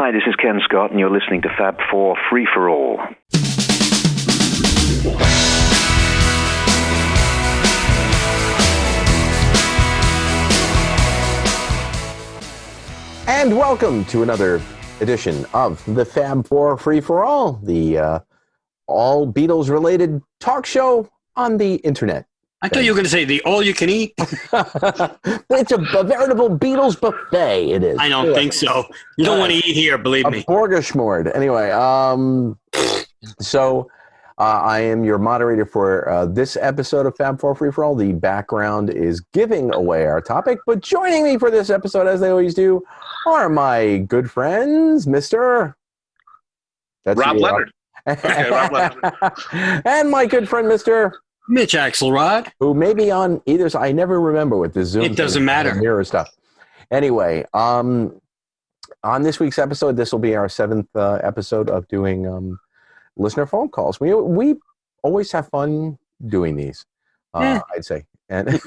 Hi, this is Ken Scott, and you're listening to Fab 4 Free for All. And welcome to another edition of the Fab 4 Free for All, the all Beatles-related talk show on the internet. I thought you were going to say the all-you-can-eat. It's a veritable Beatles buffet, it is. I don't think so. You don't want to eat here, believe me. A Borgashmord. Anyway, so I am your moderator for this episode of Fab 4 Free for All. The background is giving away our topic, but joining me for this episode, as they always do, are my good friends, Mr. Rob Leonard. Okay, Rob Leonard. And my good friend, Mr. Mitch Axelrod. Who may be on either side. I never remember with the Zoom. It doesn't matter. Mirror stuff. Anyway, on this week's episode, this will be our 7th episode of doing listener phone calls. We always have fun doing these, I'd say. And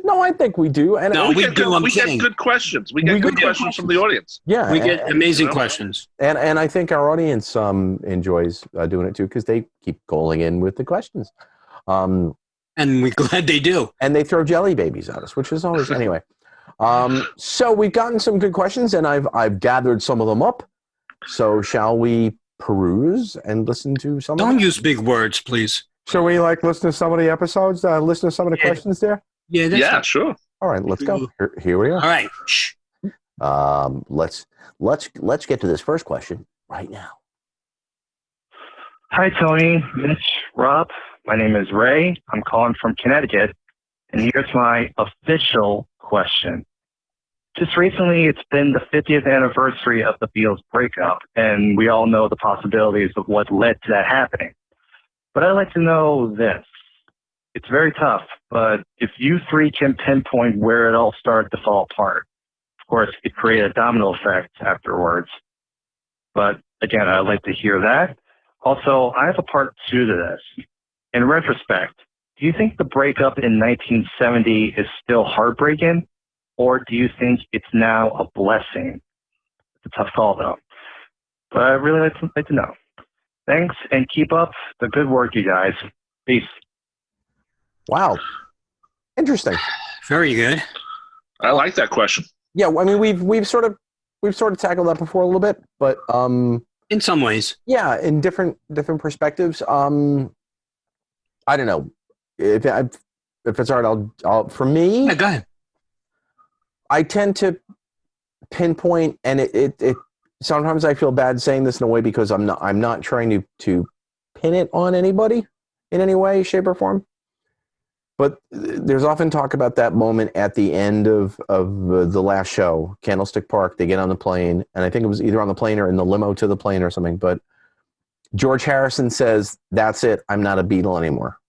no, I think we do. And no, we get good questions. We get good questions from the audience. Yeah, we get amazing questions. And I think our audience enjoys doing it too, because they keep calling in with the questions. And we're glad they do. And they throw jelly babies at us, which is always anyway. So we've gotten some good questions, and I've gathered some of them up. So shall we peruse and listen to some? Don't use big words, please. Shall we listen to some of the episodes? Listen to some of the questions there. Yeah, sure. All right, let's go. Here we are. All right. Shh. Let's get to this first question right now. Hi, Tony, Mitch, Rob. My name is Ray. I'm calling from Connecticut, and here's my official question. Just recently, it's been the 50th anniversary of the Beatles breakup, and we all know the possibilities of what led to that happening. But I'd like to know this. It's very tough, but if you three can pinpoint where it all started to fall apart, of course, it created a domino effect afterwards. But again, I'd like to hear that. Also, I have a part 2 to this. In retrospect, do you think the breakup in 1970 is still heartbreaking, or do you think it's now a blessing? It's a tough call, though. But I'd really like to know. Thanks, and keep up the good work, you guys. Peace. Wow. Interesting. Very good. I like that question. Yeah, I mean we've sort of tackled that before a little bit, but in some ways. Yeah, in different perspectives. I don't know. If it's all right, I'll for me. Yeah, go ahead. I tend to pinpoint, and it sometimes I feel bad saying this in a way because I'm not trying to pin it on anybody in any way, shape, or form. But there's often talk about that moment at the end of the last show, Candlestick Park. They get on the plane, and I think it was either on the plane or in the limo to the plane or something. But George Harrison says, "That's it. I'm not a Beatle anymore."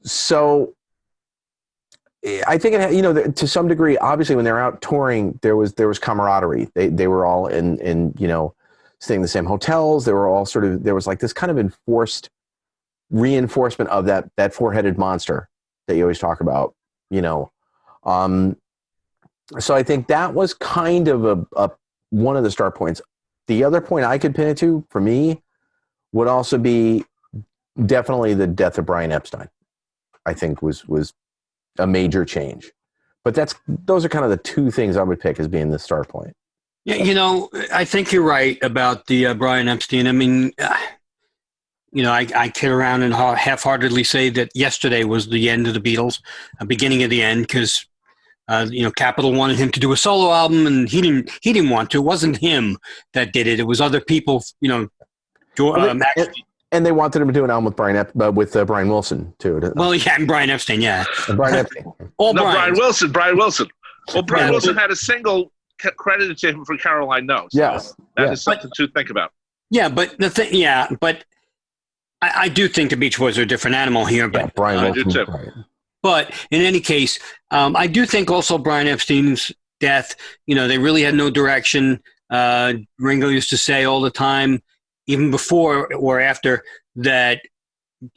So I think to some degree, obviously, when they're out touring, there was camaraderie. They were all in staying in the same hotels. They were all there was this kind of enforced reinforcement of that four-headed monster that you always talk about. So I think that was kind of a one of the start points. The other point I could pin it to for me would also be definitely the death of Brian Epstein. I think was a major change, but those are kind of the two things I would pick as being the start point. Yeah, I think you're right about the Brian Epstein. I mean, I kid around and half-heartedly say that yesterday was the end of the Beatles, beginning of the end, because Capitol wanted him to do a solo album, and he didn't want to. It wasn't him that did it. It was other people. And they wanted him to do an album with Brian Wilson too. Well, yeah, and Brian Epstein, yeah. And Brian Epstein. Brian Wilson. Well, Brian Wilson had a single credited to him for Caroline Knows. Yes. That is something to think about. Yeah, but but I do think the Beach Boys are a different animal here. But Brian Wilson. I do too. Right. But in any case, I do think also Brian Epstein's death, they really had no direction. Ringo used to say all the time, even before or after, that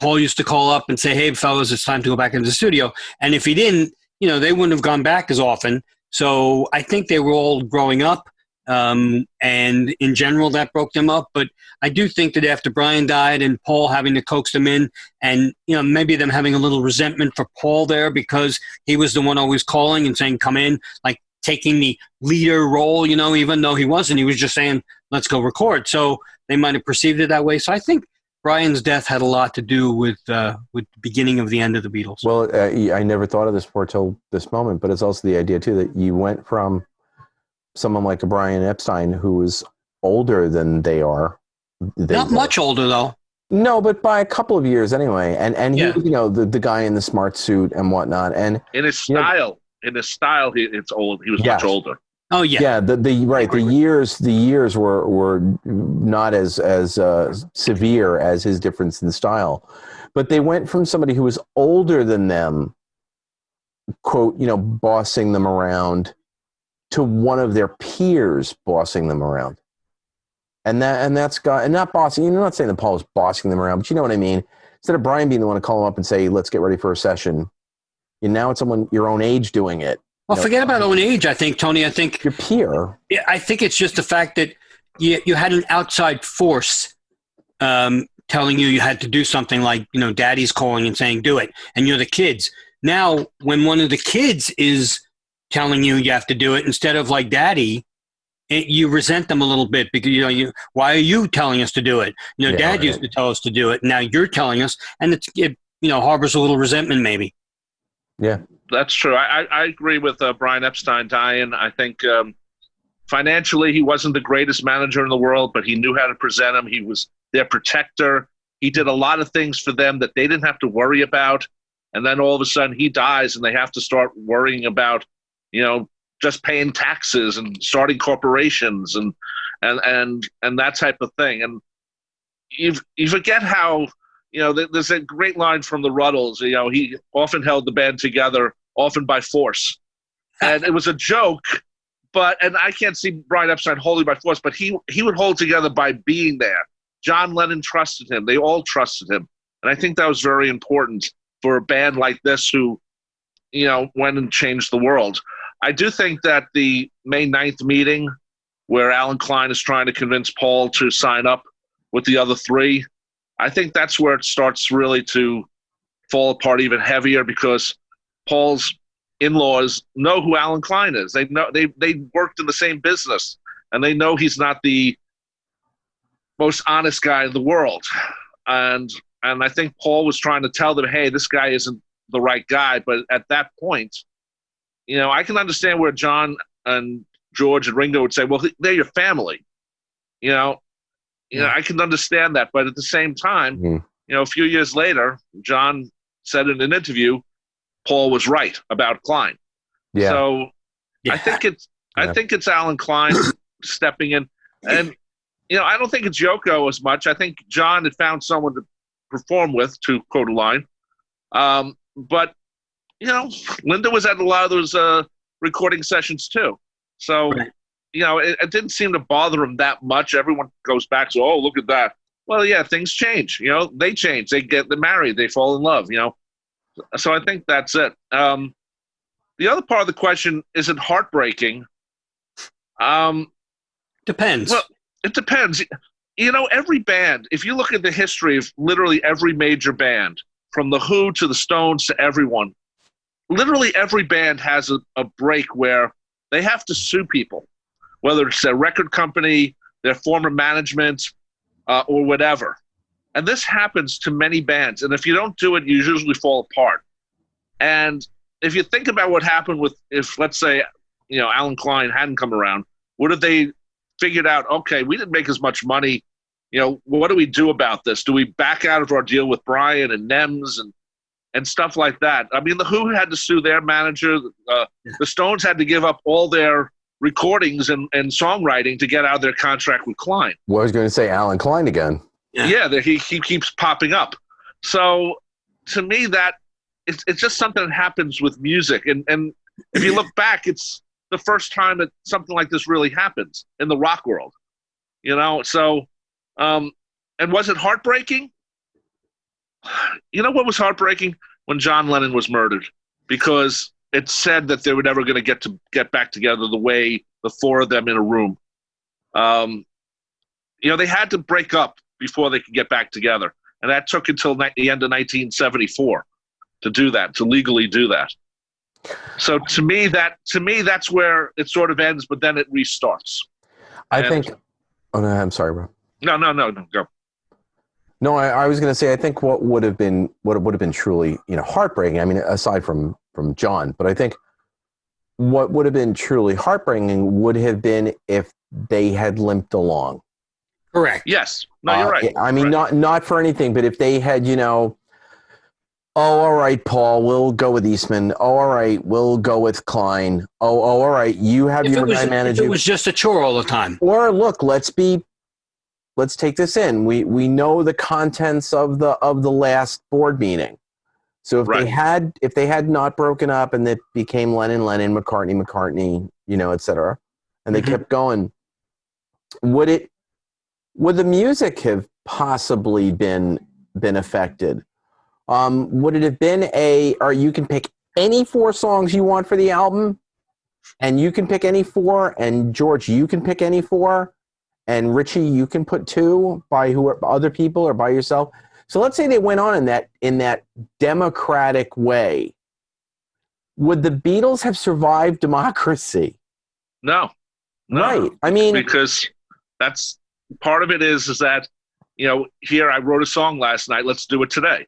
Paul used to call up and say, "Hey, fellas, it's time to go back into the studio." And if he didn't, they wouldn't have gone back as often. So I think they were all growing up. And in general, that broke them up. But I do think that after Brian died and Paul having to coax them in, and maybe them having a little resentment for Paul there because he was the one always calling and saying, come in, like taking the leader role, even though he wasn't. He was just saying, let's go record. So they might have perceived it that way. So I think Brian's death had a lot to do with the beginning of the end of the Beatles. Well, I never thought of this before till this moment, but it's also the idea, too, that you went from someone like a Brian Epstein who is older than they are. Not much older, though. No, but by a couple of years anyway. And he, the guy in the smart suit and whatnot. And in his style, it's old. He was much older. Oh yeah, yeah. The years were not as severe as his difference in style, but they went from somebody who was older than them, quote, bossing them around, to one of their peers bossing them around, and not bossing. You're not saying that Paul was bossing them around, but you know what I mean. Instead of Brian being the one to call him up and say, "Let's get ready for a session," now it's someone your own age doing it. Well, forget about own age. I think, Tony. I think your peer. I think it's just the fact that you had an outside force telling you had to do something, like Daddy's calling and saying, "Do it," and you're the kids. Now, when one of the kids is telling you have to do it instead of like Daddy, you resent them a little bit because why are you telling us to do it? Dad used to tell us to do it. Now you're telling us, and it harbors a little resentment maybe. Yeah, that's true. I agree with Brian Epstein dying. I think financially he wasn't the greatest manager in the world, but he knew how to present them. He was their protector. He did a lot of things for them that they didn't have to worry about. And then all of a sudden he dies and they have to start worrying about just paying taxes and starting corporations and that type of thing. And you forget how, there's a great line from the Ruddles, he often held the band together, often by force. And it was a joke, and I can't see Brian Epstein holding by force, but he would hold together by being there. John Lennon trusted him. They all trusted him. And I think that was very important for a band like this who, went and changed the world. I do think that the May 9th meeting where Alan Klein is trying to convince Paul to sign up with the other three, I think that's where it starts really to fall apart even heavier, because Paul's in-laws know who Alan Klein is. They know they worked in the same business, and they know he's not the most honest guy in the world. And I think Paul was trying to tell them, hey, this guy isn't the right guy. But at that point, I can understand where John and George and Ringo would say, well, they're your family. I can understand that. But at the same time, a few years later, John said in an interview, Paul was right about Klein. Yeah. So yeah. I think it's Alan Klein stepping in. And, I don't think it's Yoko as much. I think John had found someone to perform with, to quote a line. But, Linda was at a lot of those recording sessions too. So, right. It didn't seem to bother him that much. Everyone goes back to, oh, look at that. Well, yeah, things change. They change. They get married. They fall in love, So I think that's it. The other part of the question, is it heartbreaking? Depends. Well, it depends. Every band, if you look at the history of literally every major band, from The Who to the Stones to everyone, literally every band has a break where they have to sue people, whether it's their record company, their former management, or whatever. And this happens to many bands. And if you don't do it, you usually fall apart. And if you think about what happened if let's say, Alan Klein hadn't come around, what if they figured out, okay, we didn't make as much money. What do we do about this? Do we back out of our deal with Brian and Nems and stuff like that? I mean, The Who had to sue their manager. The Stones had to give up all their recordings and songwriting to get out of their contract with Klein. Well, I was going to say Alan Klein again. Yeah, he keeps popping up. So to me, that it's just something that happens with music. And if you look back, it's the first time that something like this really happens in the rock world. So and was it heartbreaking? What was heartbreaking? When John Lennon was murdered, because it said that they were never going to get back together the way the four of them in a room They had to break up before they could get back together. And that took until the end of 1974 to do that, to legally do that. So to me, that's where it sort of ends, but then it restarts. Oh, no, I'm sorry, bro. No, go. No, I was going to say, I think what would have been truly, heartbreaking. I mean, aside from John, but I think what would have been truly heartbreaking would have been if they had limped along. Correct. Yes. No, you're right. I mean, not for anything, but if they had, oh, all right, Paul, we'll go with Eastman. Oh, all right, we'll go with Klein. Oh, all right, you have your guy manage. If it was just a chore all the time. Or look, let's take this in. We know the contents of the last board meeting. So if they had not broken up and it became Lennon, McCartney, et cetera, and they kept going, would the music have possibly been affected? Would it have been or you can pick any 4 songs you want for the album, and you can pick any 4, and George, you can pick any 4, and Richie, you can put 2 by other people or by yourself. So let's say they went on in that democratic way. Would the Beatles have survived democracy? No. Right. I mean, because that's part of it is that, here I wrote a song last night, let's do it today.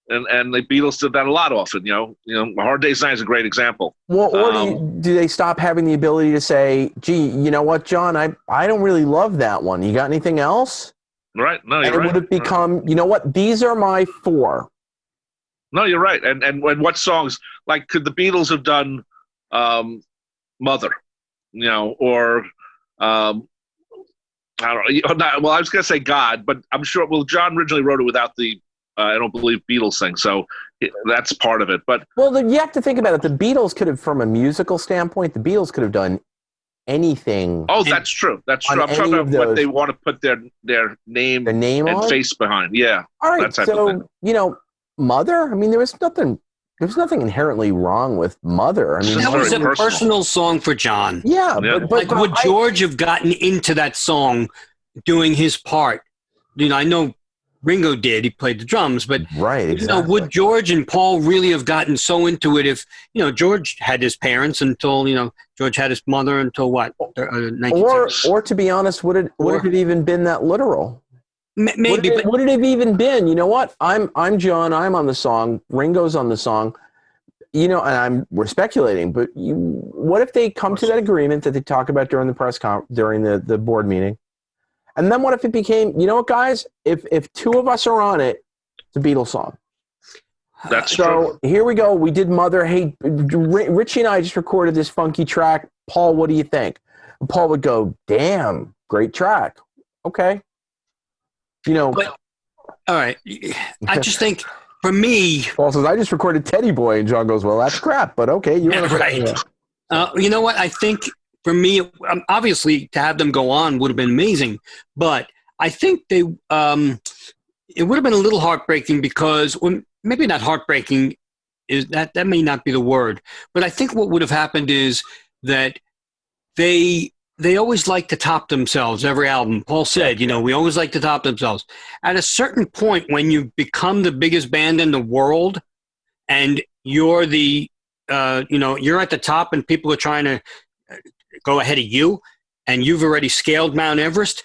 And the Beatles did that a lot often, A Hard Day's Night is a great example. Well, or do they stop having the ability to say, gee, you know what, John, I don't really love that one. You got anything else? Right. No, you're right. And it would have become, you know what, these are my 4. No, you're right. And what songs, like, could the Beatles have done Mother, or I don't know. Well, I was going to say God, but I'm sure, John originally wrote it without the, I don't believe, Beatles thing. So that's part of it. But you have to think about it. The Beatles could have, from a musical standpoint, the Beatles could have done anything. Oh, that's true. That's true. I'm talking about what they want to put their name and on? face behind. Yeah. All right. So, Mother, I mean, there was nothing inherently wrong with Mother. I mean, that was a personal song for John. Yeah. But would George have gotten into that song doing his part? I know Ringo did. He played the drums, but right, exactly. Would George and Paul really have gotten so into it if George had his parents until George had his mother until what? Or to be honest, would it have even been that literal? Maybe. Would it have even been? You know what? I'm John. I'm on the song. Ringo's on the song. And we're speculating, but what if they come to that agreement that they talk about during the during the board meeting? And then what if it became, you know what, guys? If 2 of us are on it, it's a Beatles song. That's so true. Here we go. We did Mother. Hey, Richie and I just recorded this funky track. Paul, what do you think? And Paul would go, damn, great track. Okay. But, all right. I just think, for me... Paul says, I just recorded Teddy Boy. And John goes, well, that's crap. But okay. Right. You know what? I think... For me, obviously, to have them go on would have been amazing, but I think it would have been a little heartbreaking because, maybe not heartbreaking, is that may not be the word, but I think what would have happened is that they always like to top themselves every album. Paul said, we always like to top themselves. At a certain point, when you become the biggest band in the world, and you're you're at the top, and people are trying to go ahead of you, and you've already scaled Mount Everest,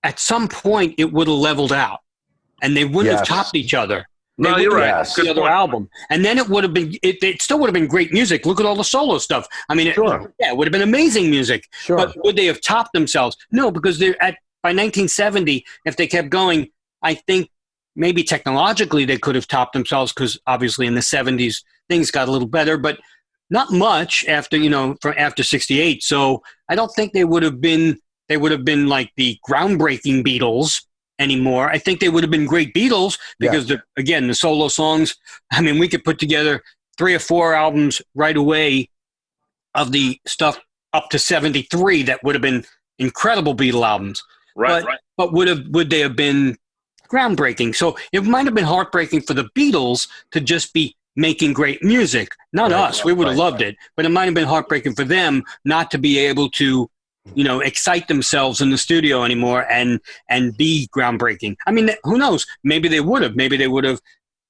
at some point it would have leveled out, and they wouldn't have topped each other. No, you're right. Yes. The other album, and then it would have been. It still would have been great music. Look at all the solo stuff. I mean, it would have been amazing music. Sure. But would they have topped themselves? No, because by 1970, if they kept going, I think maybe technologically they could have topped themselves, because obviously in the 70s things got a little better, but not much after, after 68. So I don't think they would have been like the groundbreaking Beatles anymore. I think they would have been great Beatles because the solo songs, I mean, we could put together 3 or 4 albums right away of the stuff up to 73 that would have been incredible Beatle albums. Right. But would they have been groundbreaking? So it might have been heartbreaking for the Beatles to just be making great music. Not us. We would have loved it. But it might have been heartbreaking for them not to be able to excite themselves in the studio anymore and be groundbreaking. I mean, who knows? Maybe they would have. Maybe they would have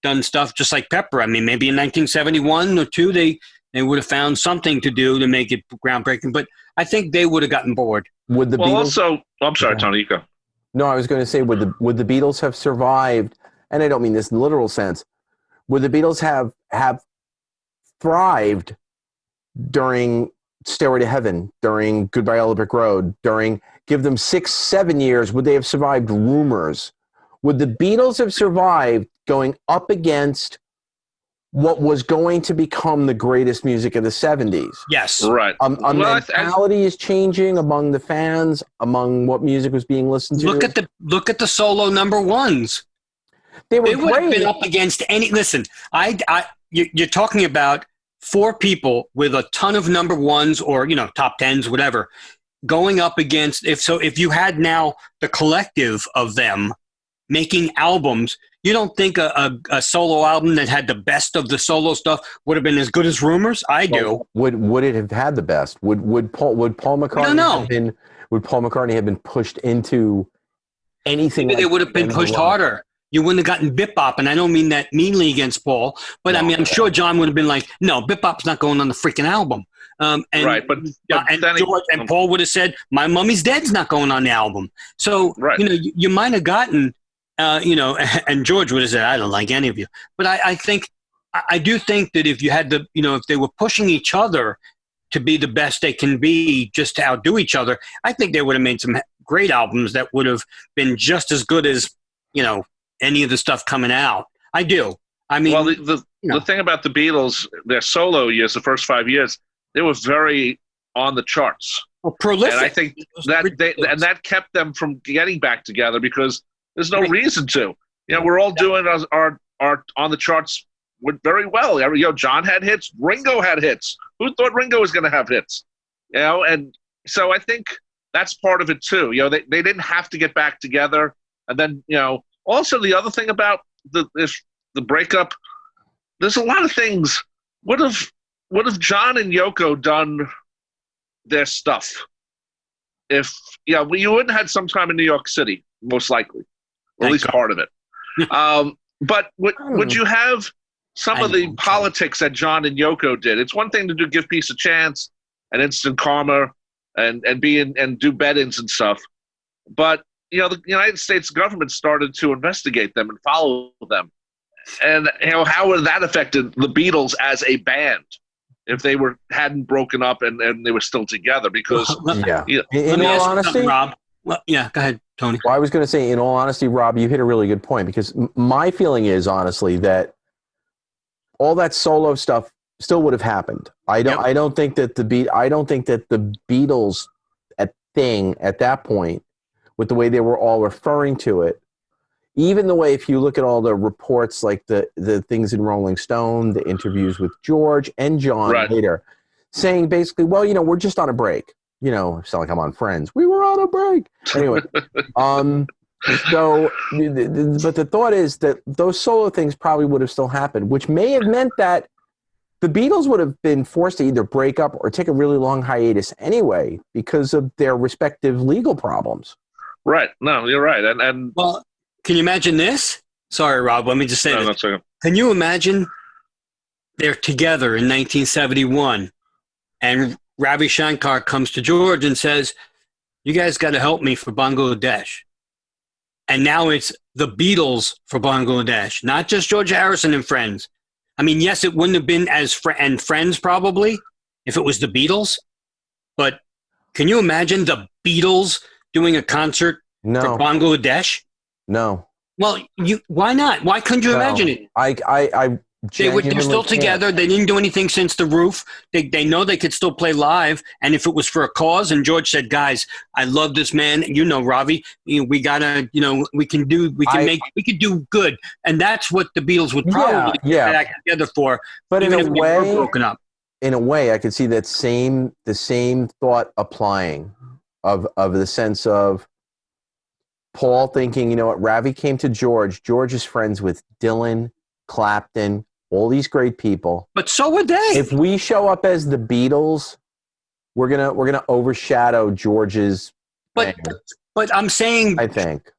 done stuff just like Pepper. I mean, maybe in 1971 or two, they would have found something to do to make it groundbreaking. But I think they would have gotten bored. Would the Beatles? Also, I'm sorry, Tony, you go. No, I was going to say, would the Beatles have survived? And I don't mean this in the literal sense. Would the Beatles have thrived during Stairway to Heaven, during Goodbye Yellow Brick Road, give them 6-7 years, would they have survived Rumors? Would the Beatles have survived going up against what was going to become the greatest music of the 70s? Yes. Right. A mentality is changing among the fans, among what music was being listened to. Look at the solo number ones. They would great. have been up against any. Listen, you're talking about 4 people with a ton of number ones or top 10s, whatever, going up against. If you had now the collective of them making albums, you don't think a solo album that had the best of the solo stuff would have been as good as Rumors? I do. Would it have had the best? Would Paul McCartney have been pushed into anything? Maybe they would have been pushed harder. You wouldn't have gotten Bip Bop, and I don't mean that meanly against Paul, but I'm sure John would have been like, "No, Bip Bop's not going on the freaking album." Right, but George and Paul would have said, "My Mummy's Dead's not going on the album." So right. You might have gotten, and George would have said, "I don't like any of you." But I do think that if you had if they were pushing each other to be the best they can be, just to outdo each other, I think they would have made some great albums that would have been just as good as any of the stuff coming out. I do. I mean, well, the thing about the Beatles, their solo years, the first 5 years, they were very on the charts. Well, prolific. And I think that kept them from getting back together because there's no reason to. We're all doing our on the charts very well. John had hits. Ringo had hits. Who thought Ringo was going to have hits? And so I think that's part of it too. They didn't have to get back together. And then, also the other thing about the breakup, there's a lot of things. What if John and Yoko done their stuff? If you wouldn't have had some time in New York City, most likely, or at least part of it. But would you have some of the politics that John and Yoko did? It's one thing to give Peace a Chance and Instant Karma and do bed-ins and stuff, but the United States government started to investigate them and follow them, and how would that affected the Beatles as a band if they hadn't broken up and they were still together? Because in all honesty, Rob. Well, yeah, go ahead, Tony. Well, I was going to say, in all honesty, Rob, you hit a really good point, because my feeling is honestly that all that solo stuff still would have happened. I don't think that the Beatles at that point, with the way they were all referring to it, even the way, if you look at all the reports, like the things in Rolling Stone, the interviews with George and John later, saying basically, well, we're just on a break. I sound like I'm on Friends. We were on a break. Anyway, so, but the thought is that those solo things probably would have still happened, which may have meant that the Beatles would have been forced to either break up or take a really long hiatus anyway because of their respective legal problems. Right. No, you're right. And well, can you imagine this? Sorry, Rob. Let me just say this. No, can you imagine they're together in 1971 and Ravi Shankar comes to George and says, "You guys got to help me for Bangladesh." And now it's the Beatles for Bangladesh, not just George Harrison and Friends. I mean, yes, it wouldn't have been and Friends probably if it was the Beatles. But can you imagine the Beatles doing a concert for Bangladesh? No. Well, why not? Why couldn't you imagine it? They're still together. They didn't do anything since The Roof. They know they could still play live. And if it was for a cause, and George said, "Guys, I love this man. Ravi, we gotta, we could do good." And that's what the Beatles would probably get back together for. But even in if a way, they were broken up. In a way, I could see the same thought applying of the sense of Paul thinking, Ravi came to George. George is friends with Dylan, Clapton, all these great people. But so were they. If we show up as the Beatles, we're gonna overshadow George's. But I'm saying, I think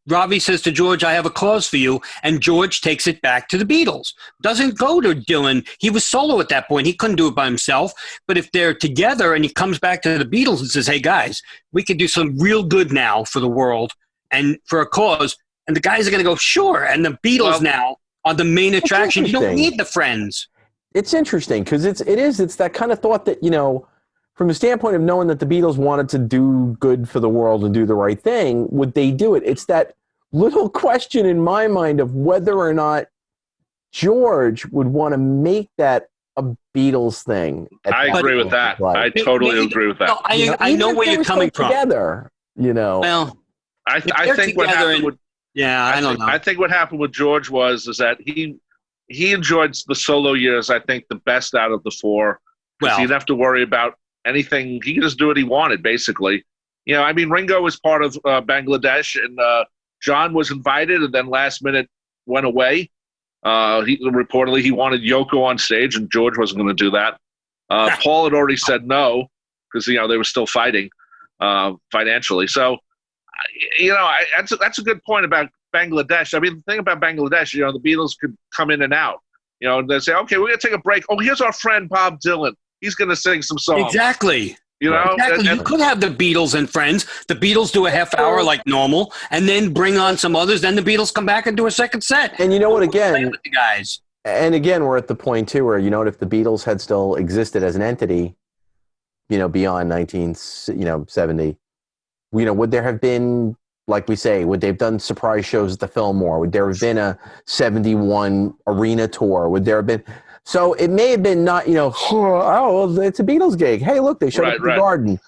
Robbie says to George, "I have a clause for you," and George takes it back to the Beatles. Doesn't go to Dylan. He was solo at that point. He couldn't do it by himself. But if they're together and he comes back to the Beatles and says, "Hey guys, we could do some real good now for the world and for a cause," and the guys are going to go, "Sure." And the Beatles now are the main attraction. You don't need the friends. It's interesting because it's that kind of thought that, from the standpoint of knowing that the Beatles wanted to do good for the world and do the right thing, would they do it? It's that little question in my mind of whether or not George would want to make that a Beatles thing. I agree with that. I totally agree with that. No, I know where you're coming from. Together, Well, I think what happened with I don't know. I think what happened with George was that he enjoyed the solo years, I think, the best out of the four. Because he didn't have to worry about anything. He could just do what he wanted, basically. Ringo was part of Bangladesh, and John was invited, and then last minute went away. Reportedly, he wanted Yoko on stage, and George wasn't going to do that. Paul had already said no, because they were still fighting financially. So, that's a good point about Bangladesh. The thing about Bangladesh, the Beatles could come in and out. And they say, "Okay, we're going to take a break. Oh, here's our friend Bob Dylan. He's going to sing some songs." Exactly. Exactly. You could have the Beatles and friends. The Beatles do a half hour like normal, and then bring on some others. Then the Beatles come back and do a second set. And you know what? Again, with the guys. And again, we're at the point too where if the Beatles had still existed as an entity, beyond 1970, would there have been, like we say, would they have done surprise shows at the Fillmore? Would there have been a 71 arena tour? Would there have been? So it may have been not, oh, it's a Beatles gig. Hey, look, they showed up at the Garden.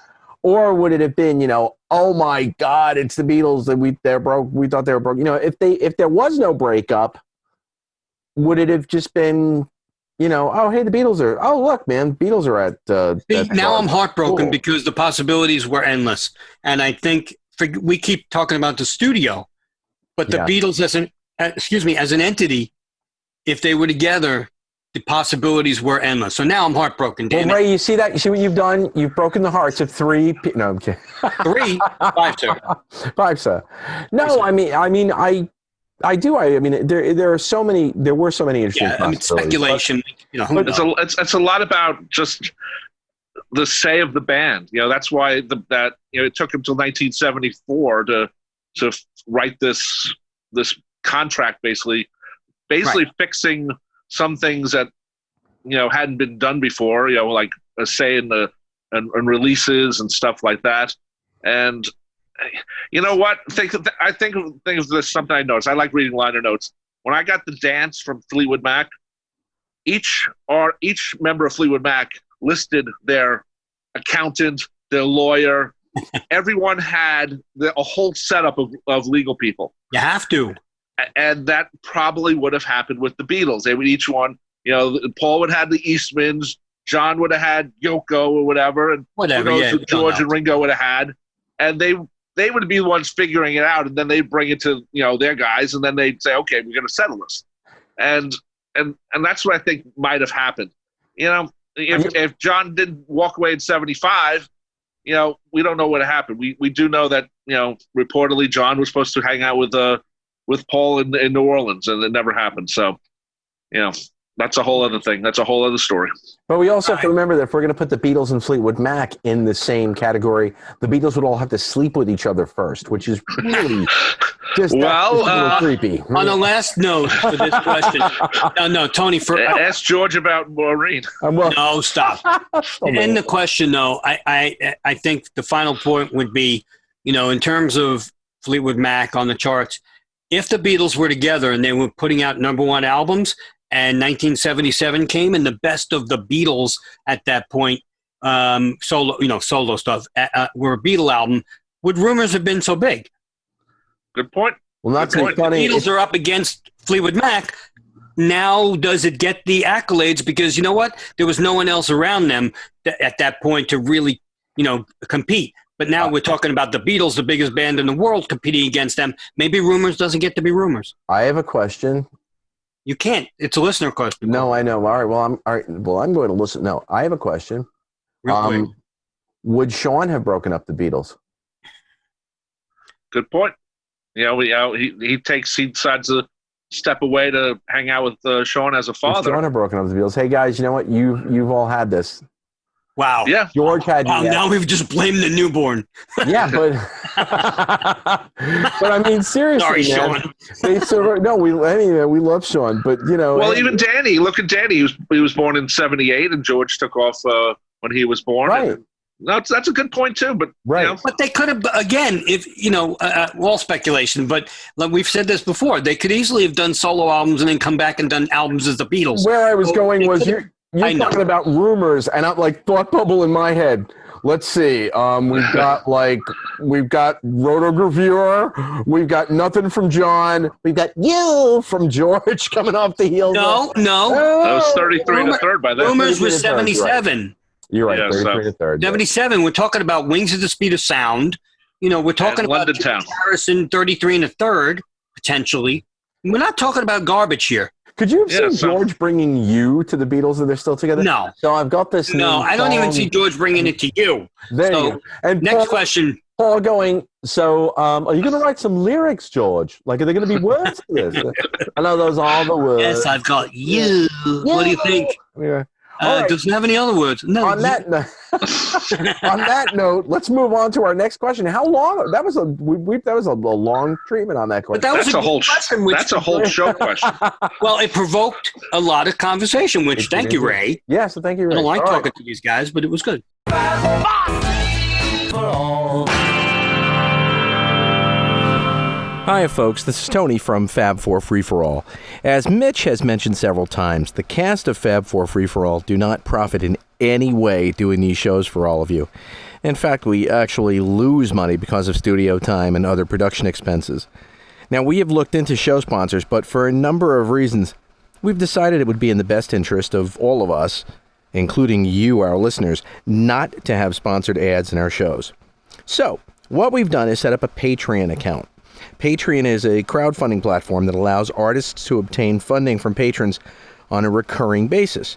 Or would it have been, oh my God, it's the Beatles and they're broke. We thought they were broke. If there was no breakup, would it have just been, oh, hey, the Beatles are, oh, look, man, Beatles are at. Now I'm heartbroken because the possibilities were endless. And I think we keep talking about the studio, but the Beatles as an entity, if they were together, the possibilities were endless. So now I'm heartbroken, damn Ray, you see that? You see what you've done? You've broken the hearts of three. No, I'm kidding. 3, 5, sir. 5, sir. No, I do. There were so many interesting possibilities. Speculation. It's a lot about just the say of the band. That's why it took him till 1974 to write this contract, basically fixing some things that hadn't been done before, like a say in the and releases and stuff like that. And you know what? I think of this, something I noticed. I like reading liner notes. When I got the dance from Fleetwood Mac, each member of Fleetwood Mac listed their accountant, their lawyer. Everyone had a whole setup of legal people. You have to. And that probably would have happened with the Beatles. They would each one, Paul would have the Eastmans, John would have had Yoko or whatever, and George and Ringo would have had, and they would be the ones figuring it out, and then they'd bring it to their guys, and then they'd say, "Okay, we're going to settle this," and that's what I think might have happened. If John didn't walk away in '75, we don't know what happened. We do know that reportedly John was supposed to hang out with Paul in New Orleans, and it never happened. So, that's a whole other thing. That's a whole other story. But we also have to remember that if we're going to put the Beatles and Fleetwood Mac in the same category, the Beatles would all have to sleep with each other first, which is really just, a little creepy. On a last note for this question. No, Tony. Ask George about Maureen. No, stop. To end the question, though, I think the final point would be, in terms of Fleetwood Mac on the charts, if the Beatles were together and they were putting out #1 albums, and 1977 came, and the best of the Beatles at that point, solo stuff, were a Beatle album, would Rumors have been so big? Good point. Well, not so funny. The Beatles are up against Fleetwood Mac. Now, does it get the accolades? Because you know what? There was no one else around them at that point to really, compete. But now we're talking about the Beatles, the biggest band in the world, competing against them. Maybe Rumors doesn't get to be Rumors. I have a question. You can't. It's a listener question. No, I know. All right. Well, I'm going to listen. No, I have a question. Real quick. would Sean have broken up the Beatles? Good point. He decides to step away to hang out with Sean as a father. Would Sean have broken up the Beatles? Hey guys, you know what? You've all had this. Wow. Yeah. George had. Wow, now we've just blamed the newborn. Yeah, but I mean, seriously, Sorry, man. Sean. We love Sean, but Well, even Danny. Look at Danny. He was born in '78, and George took off when he was born. Right. That's a good point too. But right. But they could have, again, if all speculation. But like we've said this before, they could easily have done solo albums and then come back and done albums as the Beatles. Where I was going was you're talking about rumors, and I'm like thought bubble in my head. Let's see. We've got Rotogravure. We've got nothing from John. We've got you from George coming off the heels. No. That was 33 and a third by then. Rumors was 77. You're right. 33 to third. 77. We're talking about Wings at the Speed of Sound. We're talking about London Town. Harrison, 33 and a third, potentially. We're not talking about garbage here. Could you have seen George bringing you to the Beatles if they're still together? No. So I've got this. No, I don't even see George bringing it to you. There you go. And next question. Paul going, so are you going to write some lyrics, George? Like, are there going to be words to this? I know those are all the words. Yes, I've got you. Yeah. What do you think? Yeah. Right. Doesn't have any other words. No. On that note, let's move on to our next question. How long? That was a long treatment on that question. But that's a whole show question. Well, it provoked a lot of conversation. Which thank you, Ray. Yes, thank you, Ray. I don't like talking to these guys, but it was good. Hi, folks. This is Tony from Fab4 Free-For-All. As Mitch has mentioned several times, the cast of Fab4 Free-For-All do not profit in any way doing these shows for all of you. In fact, we actually lose money because of studio time and other production expenses. Now, we have looked into show sponsors, but for a number of reasons, we've decided it would be in the best interest of all of us, including you, our listeners, not to have sponsored ads in our shows. So, what we've done is set up a Patreon account. Patreon is a crowdfunding platform that allows artists to obtain funding from patrons on a recurring basis.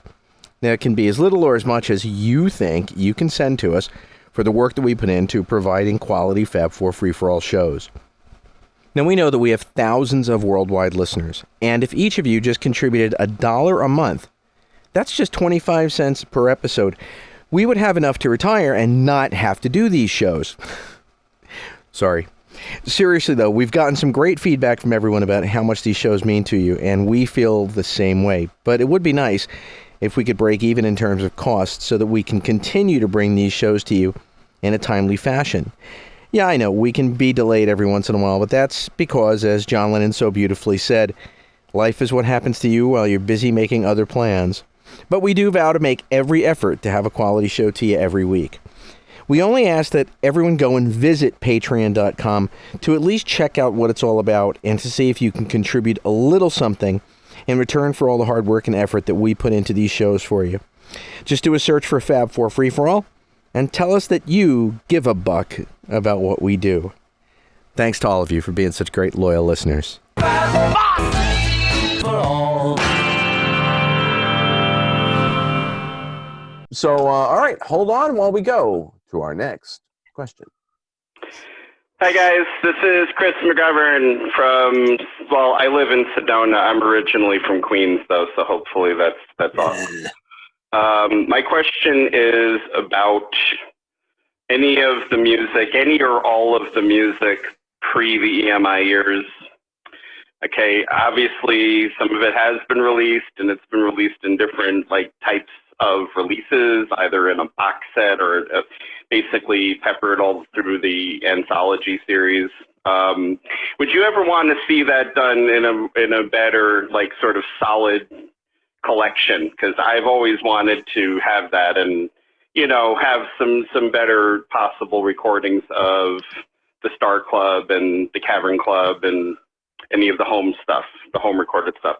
Now, it can be as little or as much as you think you can send to us for the work that we put into providing quality Fab4 Free-For-All shows. Now, we know that we have thousands of worldwide listeners, and if each of you just contributed $1 a month, that's just 25 cents per episode. We would have enough to retire and not have to do these shows. Sorry. Seriously, though, we've gotten some great feedback from everyone about how much these shows mean to you, and we feel the same way. But it would be nice if we could break even in terms of costs so that we can continue to bring these shows to you in a timely fashion. Yeah, I know, we can be delayed every once in a while, but that's because, as John Lennon so beautifully said, life is what happens to you while you're busy making other plans. But we do vow to make every effort to have a quality show to you every week. We only ask that everyone go and visit patreon.com to at least check out what it's all about and to see if you can contribute a little something in return for all the hard work and effort that we put into these shows for you. Just do a search for Fab4 Free-For-All and tell us that you give a buck about what we do. Thanks to all of you for being such great, loyal listeners. So, all right, hold on while we go to our next question. Hi, guys. This is Chris McGovern from, well, I live in Sedona. I'm originally from Queens, though, so hopefully that's awesome. My question is about any of the music, any or all of the music pre the EMI years. Okay, obviously some of it has been released, and it's been released in different types of releases, either in a box set or basically peppered all through the anthology series. Would you ever want to see that done in a better, sort of solid collection? Because I've always wanted to have that, and have some better possible recordings of the Star Club and the Cavern Club and any of the home stuff, the home recorded stuff.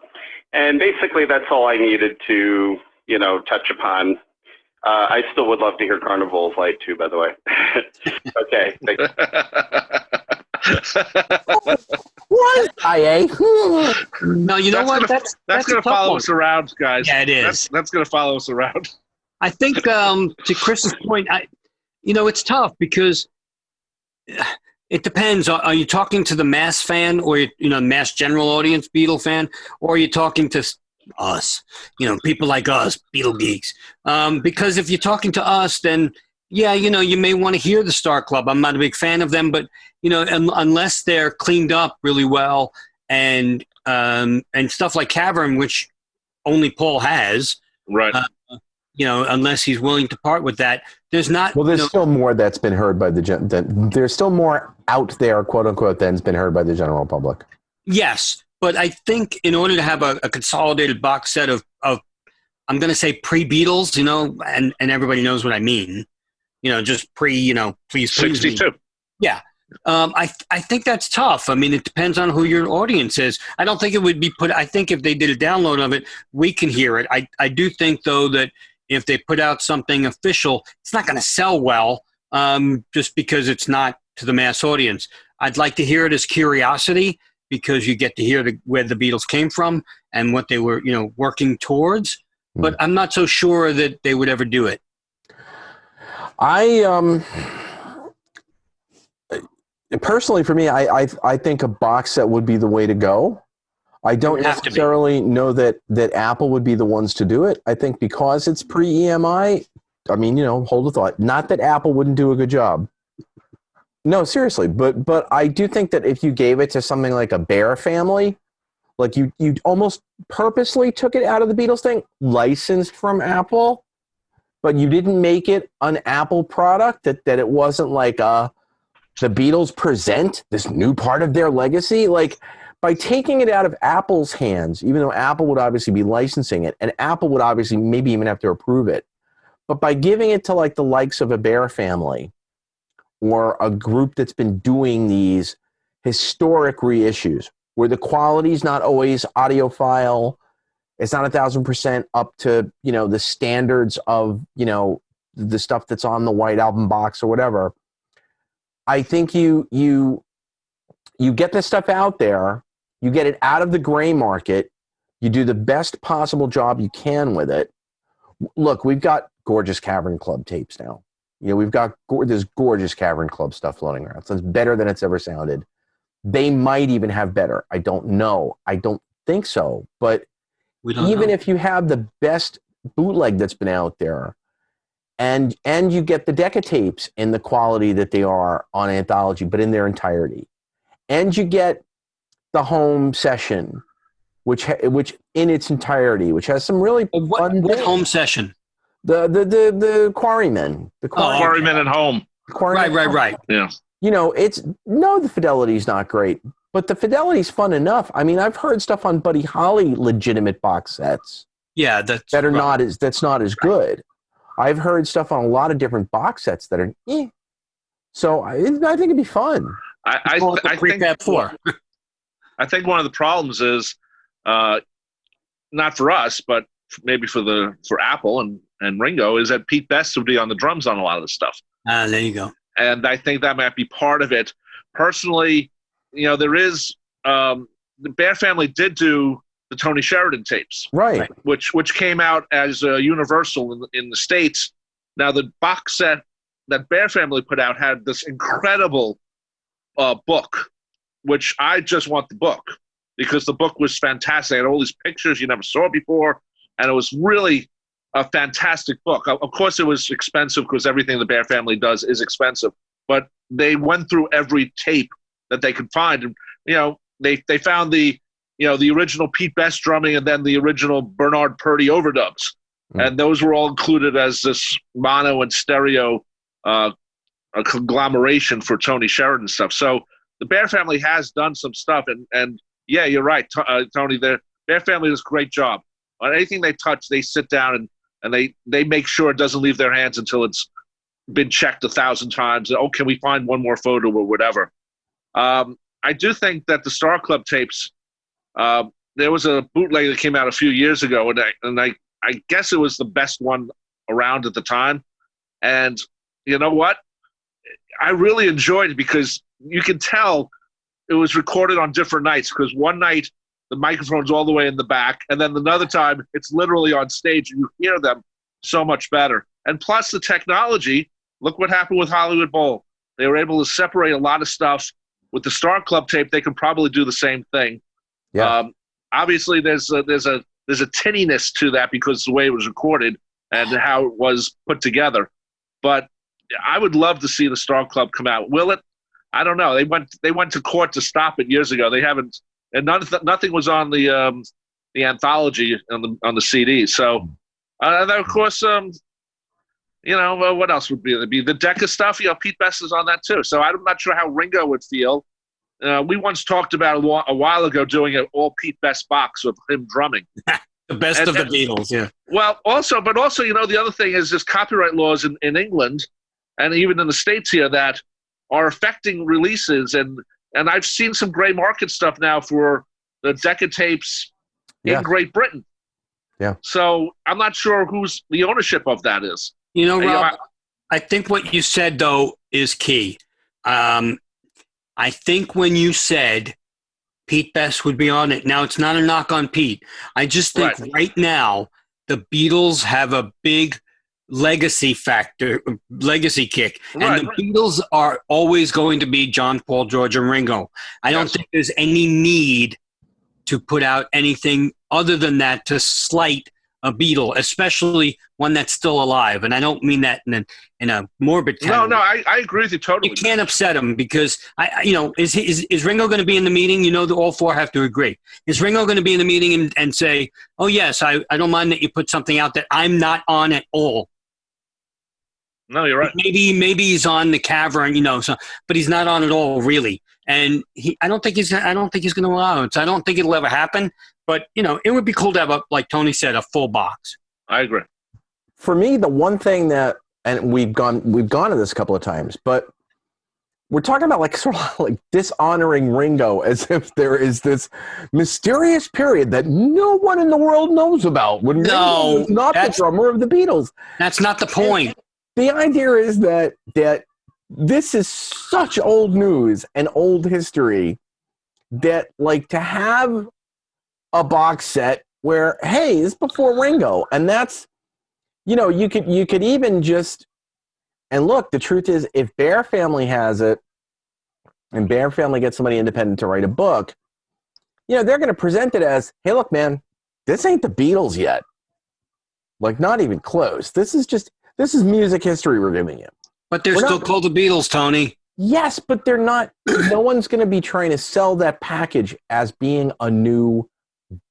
And basically that's all I needed to touch upon. I still would love to hear Carnival of Light too, by the way. Okay. What? No, you know what? That's going to follow us around, guys. Yeah, it is. That's going to follow us around. I think to Chris's point, It's tough because it depends. Are you talking to the mass fan or, mass general audience Beatle fan, or are you talking to us, people like us, Beatle geeks? Because if you're talking to us, then yeah, you may want to hear the Star Club. I'm not a big fan of them, but unless they're cleaned up really well and stuff like Cavern, which only Paul has, Right. Unless he's willing to part with that, there's not. Well, there's still more that's been heard by there's still more out there, quote unquote, than's been heard by the general public. Yes, but I think in order to have a consolidated box set of I'm going to say pre-Beatles, and everybody knows what I mean, just pre, please 62. Yeah. I think that's tough. I mean, it depends on who your audience is. I don't think it would be I think if they did a download of it, we can hear it. I do think, though, that if they put out something official, it's not going to sell well just because it's not to the mass audience. I'd like to hear it as curiosity because you get to hear where the Beatles came from and what they were, working towards. But I'm not so sure that they would ever do it. Personally, for me, I think a box set would be the way to go. I don't necessarily know that Apple would be the ones to do it. I think because it's pre-EMI, I mean, hold the thought. Not that Apple wouldn't do a good job. No, seriously. But I do think that if you gave it to something like a Bear Family, like you almost purposely took it out of the Beatles thing, licensed from Apple, but you didn't make it an Apple product, that it wasn't like the Beatles present this new part of their legacy. Like, by taking it out of Apple's hands, even though Apple would obviously be licensing it, and Apple would obviously maybe even have to approve it, but by giving it to like the likes of a Bear Family or a group that's been doing these historic reissues where the quality's not always audiophile, it's not 1,000% up to, the standards of, the stuff that's on the White Album box or whatever. I think you get this stuff out there, you get it out of the gray market, you do the best possible job you can with it. Look, we've got gorgeous Cavern Club tapes now. We've got this gorgeous Cavern Club stuff floating around. So it's better than it's ever sounded. They might even have better. I don't know. I don't think so. But even if you have the best bootleg that's been out there, and you get the Decca tapes in the quality that they are on Anthology, but in their entirety, and you get the home session, which in its entirety, which has some really fun. What home session? The Quarrymen. The Quarrymen at home. Right. Yeah. The fidelity's not great, but the fidelity's fun enough. I mean, I've heard stuff on Buddy Holly legitimate box sets. Yeah, that's not as good. I've heard stuff on a lot of different box sets that are So I think it'd be fun. I think one of the problems is not for us, but maybe for Apple and Ringo, is that Pete Best would be on the drums on a lot of the stuff. There you go. And I think that might be part of it. Personally, there is the Bear Family did do the Tony Sheridan tapes, right? Which came out as Universal in the States. Now the box set that Bear Family put out had this incredible book, which I just want the book because the book was fantastic. It had all these pictures you never saw before, and it was really a fantastic book. Of course, it was expensive because everything the Bear Family does is expensive, but they went through every tape that they could find. And, they found the original Pete Best drumming and then the original Bernard Purdy overdubs. And those were all included as this mono and stereo a conglomeration for Tony Sheridan stuff. So the Bear Family has done some stuff. And yeah, you're right, Tony. The Bear Family does a great job. On anything they touch, they sit down and they make sure it doesn't leave their hands until it's been checked 1,000 times. Oh, can we find one more photo or whatever? I do think that the Star Club tapes, there was a bootleg that came out a few years ago, and I guess it was the best one around at the time. And you know what? I really enjoyed it because you can tell it was recorded on different nights, because one night the microphone's all the way in the back, and then another time it's literally on stage and you hear them so much better. And plus the technology, Look what happened with Hollywood Bowl. They were able to separate a lot of stuff. With the Star Club tape, they can probably do the same thing. Yeah. Obviously, there's a tinniness to that because of the way it was recorded and how it was put together. But I would love to see the Star Club come out. Will it? I don't know. They went to court to stop it years ago. They haven't, and nothing was on the anthology on the CD. So, and then of course, what else would be the Decca stuff? Pete Best is on that too. So I'm not sure how Ringo would feel. We once talked about a while ago doing an all Pete Best box with him drumming. The best of the Beatles, yeah. Well, also, the other thing is there's copyright laws in England and even in the States here that are affecting releases. And I've seen some gray market stuff now for the Decca tapes in Great Britain. Yeah. So I'm not sure who's the ownership of that is. Rob, I think what you said, though, is key. I think when you said Pete Best would be on it, now it's not a knock on Pete. I just think right now the Beatles have a big legacy kick. And the Beatles are always going to be John, Paul, George, and Ringo. I don't think there's any need to put out anything other than that to slight a Beatle, especially one that's still alive. And I don't mean that in a morbid kind of way. I agree with you totally. You can't upset him because, is Ringo going to be in the meeting? All four have to agree. Is Ringo going to be in the meeting and say, oh, yes, I don't mind that you put something out that I'm not on at all? No, you're right. Maybe he's on the cavern, but he's not on at all, really. And I don't think he's going to allow it. So I don't think it'll ever happen. But it would be cool to have like Tony said, a full box. I agree. For me, the one thing that, and we've gone to this a couple of times, but we're talking about sort of like dishonoring Ringo as if there is this mysterious period that no one in the world knows about when Ringo was not the drummer of the Beatles. That's not the point. And the idea is that this is such old news and old history that to have a box set where, hey, this is before Ringo, and that's, you could even just, and look, the truth is, if Bear Family has it, and Bear Family gets somebody independent to write a book, they're going to present it as, hey, look, man, this ain't the Beatles yet. Not even close. This is music history we're giving you. But they're still called the Beatles, Tony. Yes, but they're not. No one's going to be trying to sell that package as being a new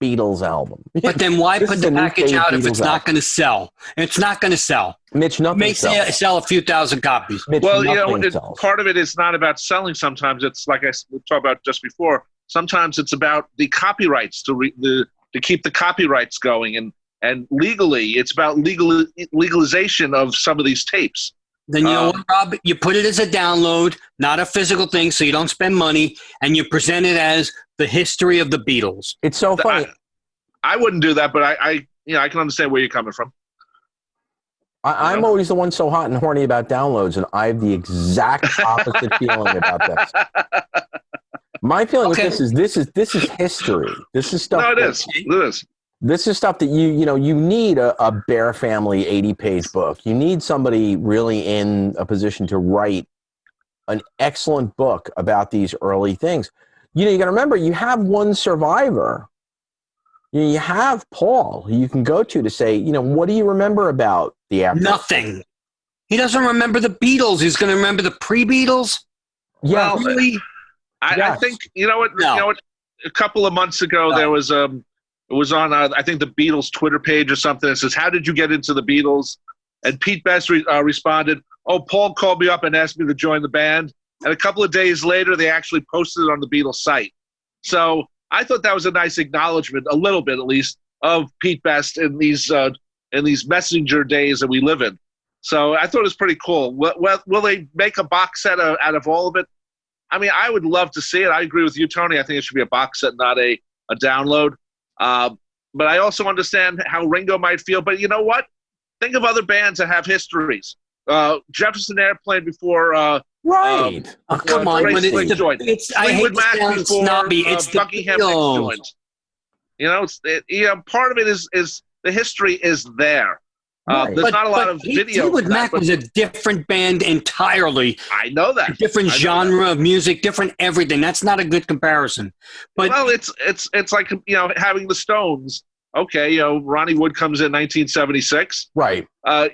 Beatles album. But then why put the package out if it's not going to sell? It's not going to sell. Mitch, nothing may sell a few thousand copies. Mitch, part of it is not about selling. Sometimes it's like we talked about just before. Sometimes it's about the copyrights to keep the copyrights going, and legally, it's about legalization of some of these tapes. Then you know what, Rob? You put it as a download, not a physical thing, so you don't spend money, and you present it as the history of the Beatles. It's so funny. I wouldn't do that, but I can understand where you're coming from. I'm always the one so hot and horny about downloads, and I have the exact opposite feeling about this. My feeling with this is history. This is stuff. No, it is. This is stuff that you need a Bear Family 80-page book. You need somebody really in a position to write an excellent book about these early things. You got to remember, you have one survivor. You have Paul, who you can go to say, what do you remember about the after? Nothing. He doesn't remember the Beatles. He's going to remember the pre-Beatles? Yeah. Well, really? I think, you know what? A couple of months ago, there was it was on, I think, the Beatles Twitter page or something. It says, how did you get into the Beatles? And Pete Best responded, oh, Paul called me up and asked me to join the band. And a couple of days later, they actually posted it on the Beatles site. So I thought that was a nice acknowledgement, a little bit at least, of Pete Best in these messenger days that we live in. So I thought it was pretty cool. Will they make a box set out of all of it? I mean, I would love to see it. I agree with you, Tony. I think it should be a box set, not a download. But I also understand how Ringo might feel. But you know what? Think of other bands that have histories. Jefferson Airplane before. Right. Come on. It's I hate to sound snobby. It's the Buckingham joint. Part of it is the history is there. There's not a lot of video. Fleetwood Mac was a different band entirely. I know that. A different genre of music, different everything. That's not a good comparison. But well, it's like, having the Stones. Okay, Ronnie Wood comes in 1976. Right. But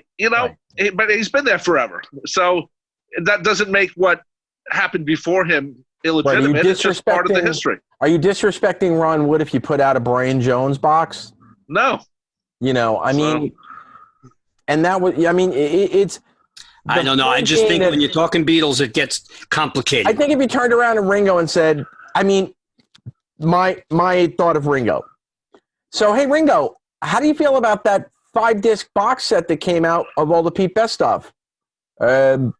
he's been there forever. So that doesn't make what happened before him illegitimate. Right. It's just part of the history. Are you disrespecting Ron Wood if you put out a Brian Jones box? No. And that was, it's. I don't know. I just think when you're talking Beatles, it gets complicated. I think if you turned around to Ringo and said, my thought of Ringo. So, hey, Ringo, how do you feel about that 5-disc box set that came out of all the Pete Best stuff? Did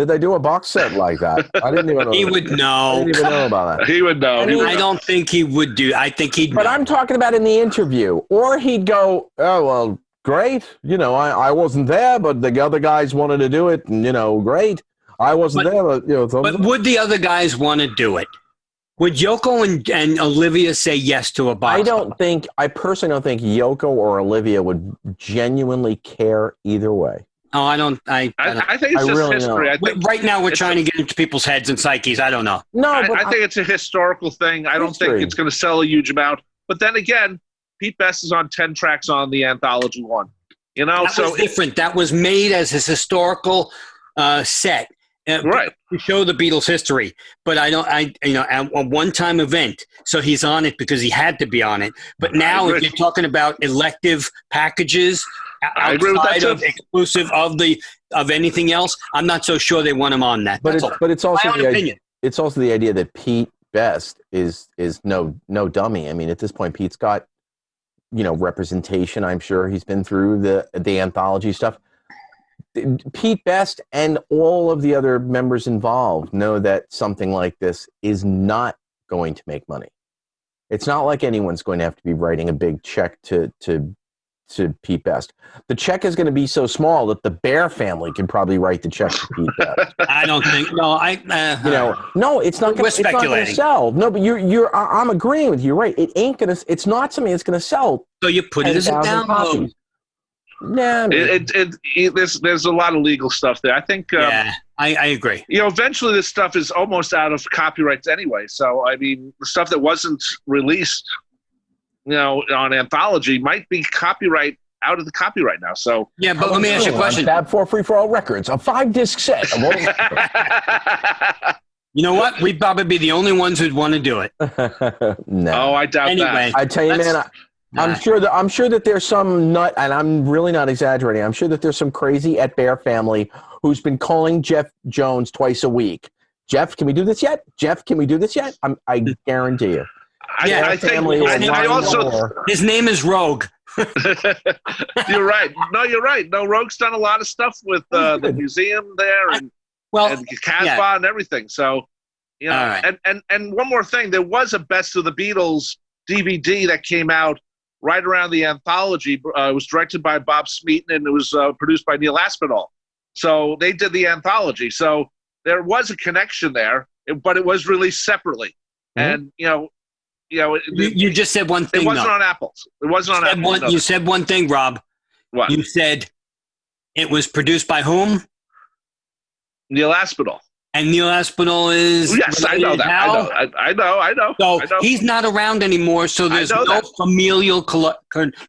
they do a box set like that? I didn't even know. He would know. I didn't even know about that. He would know. I don't think he would do. I think he'd. But I'm talking about in the interview, or he'd go, "Oh well, great. I wasn't there, but the other guys wanted to do it, and great. I wasn't there, but But would the other guys want to do it? Would Yoko and Olivia say yes to a box? I personally don't think Yoko or Olivia would genuinely care either way. Oh, I don't. I think it's just history. I think right now we're trying to get into people's heads and psyches. I don't know. No, I think it's a historical thing. I don't think it's going to sell a huge amount. But then again, Pete Best is on 10 tracks on the anthology one. That was different. That was made as his historical set, right, to show the Beatles' history. But a one-time event, so he's on it because he had to be on it. But now, if you're talking about elective packages outside of exclusive of anything else, I'm not so sure they want him on that. But it's also my own opinion. It's also the idea that Pete Best is no dummy. At this point, Pete's got representation. I'm sure he's been through the anthology stuff. Pete Best and all of the other members involved know that something like this is not going to make money. It's not like anyone's going to have to be writing a big check to Pete Best. The check is going to be so small that the Bear family can probably write the check to Pete Best. I don't think. No, no, it's not going to sell. No, but I'm agreeing with you. Right? It ain't going to. It's not something that's going to sell. So you put it as a download. Nah, there's a lot of legal stuff there. I think. I agree. Eventually this stuff is almost out of copyrights anyway. So the stuff that wasn't released, on anthology might be out of the copyright now. So yeah, but let me ask you a question. Fab 4 Free for All Records, a 5-disc set. You know what? We'd probably be the only ones who'd want to do it. No, I doubt that. I tell you, man. I'm sure that there's some nut, and I'm really not exaggerating. I'm sure that there's some crazy at Bear family who's been calling Jeff Jones twice a week. Jeff, can we do this yet? Jeff, can we do this yet? I guarantee you. I think his name is Rogue. You're right. No, you're right. No, Rogue's done a lot of stuff with the museum there and Casbah and everything. So, right. and one more thing, there was a Best of the Beatles DVD that came out right around the anthology. It was directed by Bob Smeaton and it was produced by Neil Aspinall. So they did the anthology. So there was a connection there, but it was released separately. Mm-hmm. And you just said one thing. It wasn't on Apples. It wasn't on Apples. You said one thing, Rob. What? You said it was produced by whom? Neil Aspinall. And Neil Aspinall is... Yes, I know that. I know. So he's not around anymore, so there's no familial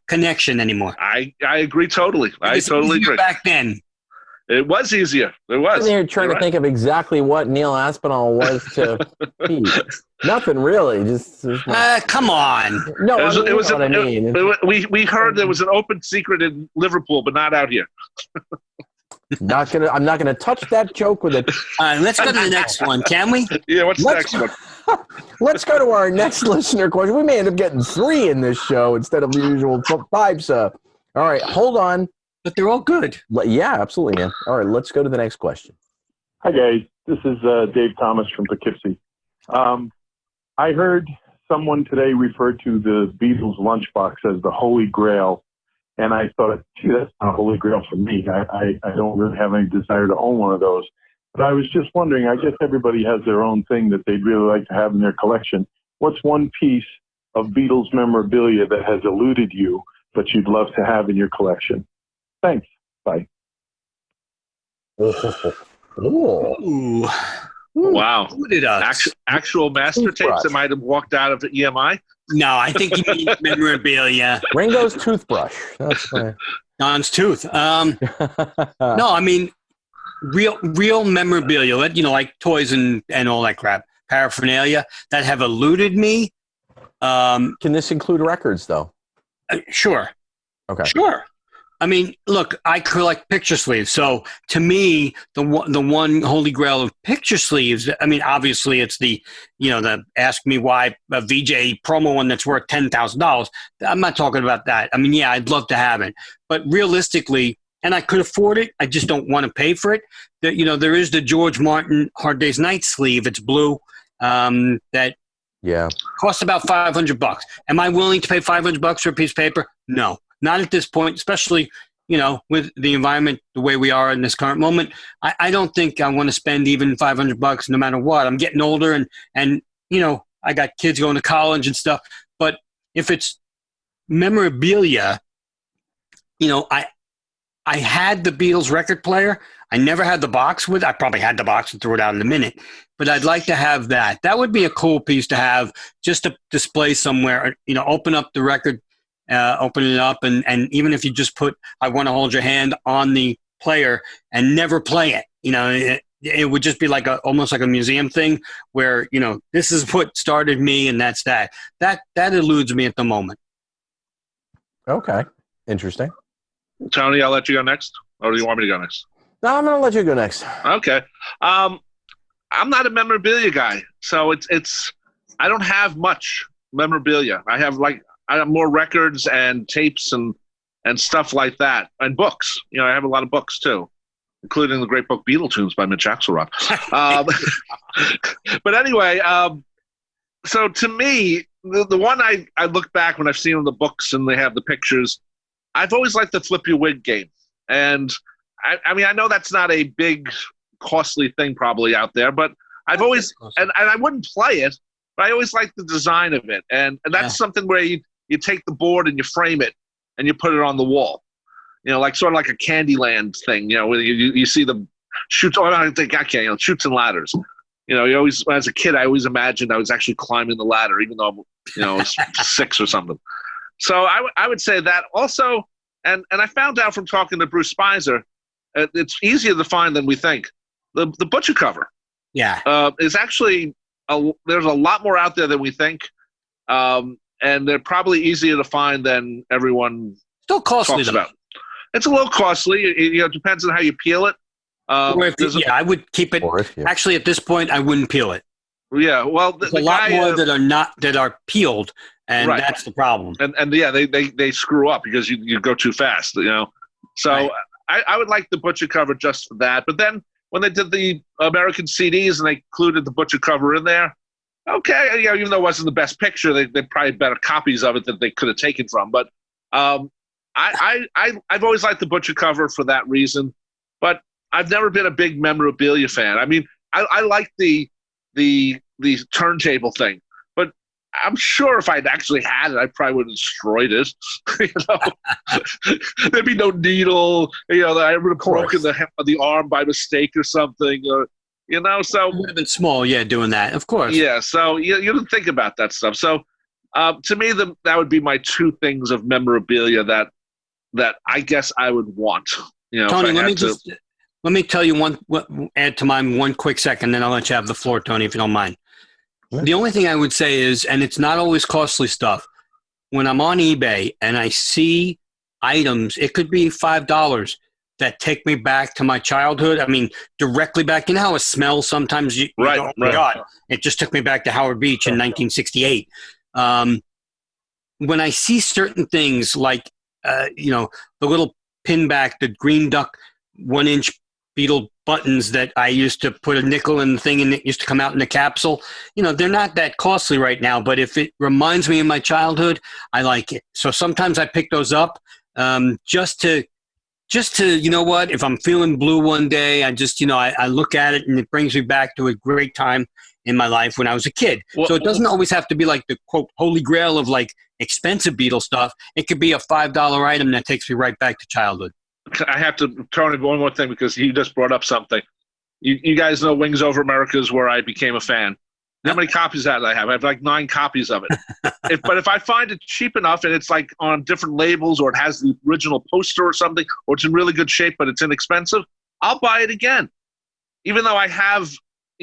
connection anymore. I agree totally. I totally agree. Back then. It was easier. It was. I'm here trying to think of exactly what Neil Aspinall was to Pete. Nothing really. Just come on. No, it was what I mean. We heard there was an open secret in Liverpool, but not out here. I'm not gonna touch that joke with it. Let's go to the next one, can we? Yeah, what's the next one? Let's go to our next listener question. We may end up getting 3 in this show instead of the usual 5. So, all right, hold on. But they're all good. Yeah, absolutely, man. All right, let's go to the next question. Hi, guys. This is Dave Thomas from Poughkeepsie. I heard someone today refer to the Beatles lunchbox as the Holy Grail, and I thought, gee, that's not a Holy Grail for me. I don't really have any desire to own one of those. But I was just wondering, I guess everybody has their own thing that they'd really like to have in their collection. What's one piece of Beatles memorabilia that has eluded you but you'd love to have in your collection? Thanks. Bye. Ooh. Wow. Who did us? Actual master tapes that might have walked out of the EMI? No, I think you mean memorabilia. Ringo's toothbrush. That's Don's tooth. No, I mean real memorabilia. Like toys and all that crap, paraphernalia that have eluded me. Can this include records, though? Sure. Okay. Sure. I mean, look, I collect picture sleeves. So to me, the one holy grail of picture sleeves, I mean, obviously it's the Ask Me Why VJ promo one that's worth $10,000. I'm not talking about that. I mean, yeah, I'd love to have it. But realistically, and I could afford it, I just don't want to pay for it. There is the George Martin Hard Day's Night sleeve. It's blue. That costs about $500. Am I willing to pay $500 for a piece of paper? No. Not at this point, especially, with the environment the way we are in this current moment. I don't think I want to spend even $500 no matter what. I'm getting older and I got kids going to college and stuff. But if it's memorabilia, I had the Beatles record player. I never had the box with. I probably had the box and threw it out in a minute. But I'd like to have that. That would be a cool piece to have, just to display somewhere. Open up the record. Open it up, and even if you just put "I Want to Hold Your Hand" on the player and never play it, it would just be like almost like a museum thing where this is what started me, and that's that eludes me at the moment. Okay, interesting. Tony, I'll let you go next, or do you want me to go next? No, I'm gonna let you go next. Okay. I'm not a memorabilia guy, so it's I don't have much memorabilia. I have more records and tapes and stuff like that, and books. I have a lot of books too, including the great book Beatles by Mitch Axelrod. But anyway, so to me, the one I look back when I've seen the books and they have the pictures, I've always liked the flip your wig game. And I mean, I know that's not a big, costly thing probably out there, but I've always, and I wouldn't play it, but I always liked the design of it. And that's something where you take the board and you frame it and you put it on the wall, like sort of like a Candyland thing, where you see the shoots. Oh, I think I can't, shoots and ladders. You always, as a kid, I always imagined I was actually climbing the ladder, even though I was 6 or something. So I would say that also, and I found out from talking to Bruce Spicer, it's easier to find than we think. The butcher cover, is actually there's a lot more out there than we think. And they're probably easier to find than everyone still costly talks about. It's a little costly. It depends on how you peel it. I would keep it. Actually, at this point, I wouldn't peel it. Yeah, well, there's a lot more that are peeled, and that's the problem. And they screw up because you go too fast. So I would like the butcher cover just for that. But then when they did the American CDs and they included the butcher cover in there. Okay, even though it wasn't the best picture, they probably better copies of it that they could have taken from. But I've always liked the butcher cover for that reason. But I've never been a big memorabilia fan. I mean, I like the turntable thing, but I'm sure if I'd actually had it, I probably would have destroyed it. There'd be no needle. I would have broken the arm by mistake or something. So it would have been small, doing that, of course. Yeah, so you didn't think about that stuff. So to me, that would be my 2 things of memorabilia that I guess I would want. Tony, let me tell you add to mine one quick second, then I'll let you have the floor, Tony, if you don't mind. Yeah. The only thing I would say is, and it's not always costly stuff, when I'm on eBay and I see items, it could be $5, that take me back to my childhood. I mean, directly back. You know how it smells sometimes? Right. Oh, my God. It just took me back to Howard Beach in 1968. When I see certain things like, the little pin back, the green duck 1-inch Beatle buttons that I used to put a nickel in the thing and it used to come out in the capsule, they're not that costly right now, but if it reminds me of my childhood, I like it. So sometimes I pick those up just to, if I'm feeling blue one day, I just, I look at it and it brings me back to a great time in my life when I was a kid. Well, so it doesn't always have to be like the quote holy grail of like expensive Beatles stuff. It could be a $5 item that takes me right back to childhood. I have to turn one more thing because he just brought up something. You guys know Wings Over America is where I became a fan. How many copies of that I have? I have like 9 copies of it. But if I find it cheap enough and it's like on different labels or it has the original poster or something, or it's in really good shape but it's inexpensive, I'll buy it again. Even though I have,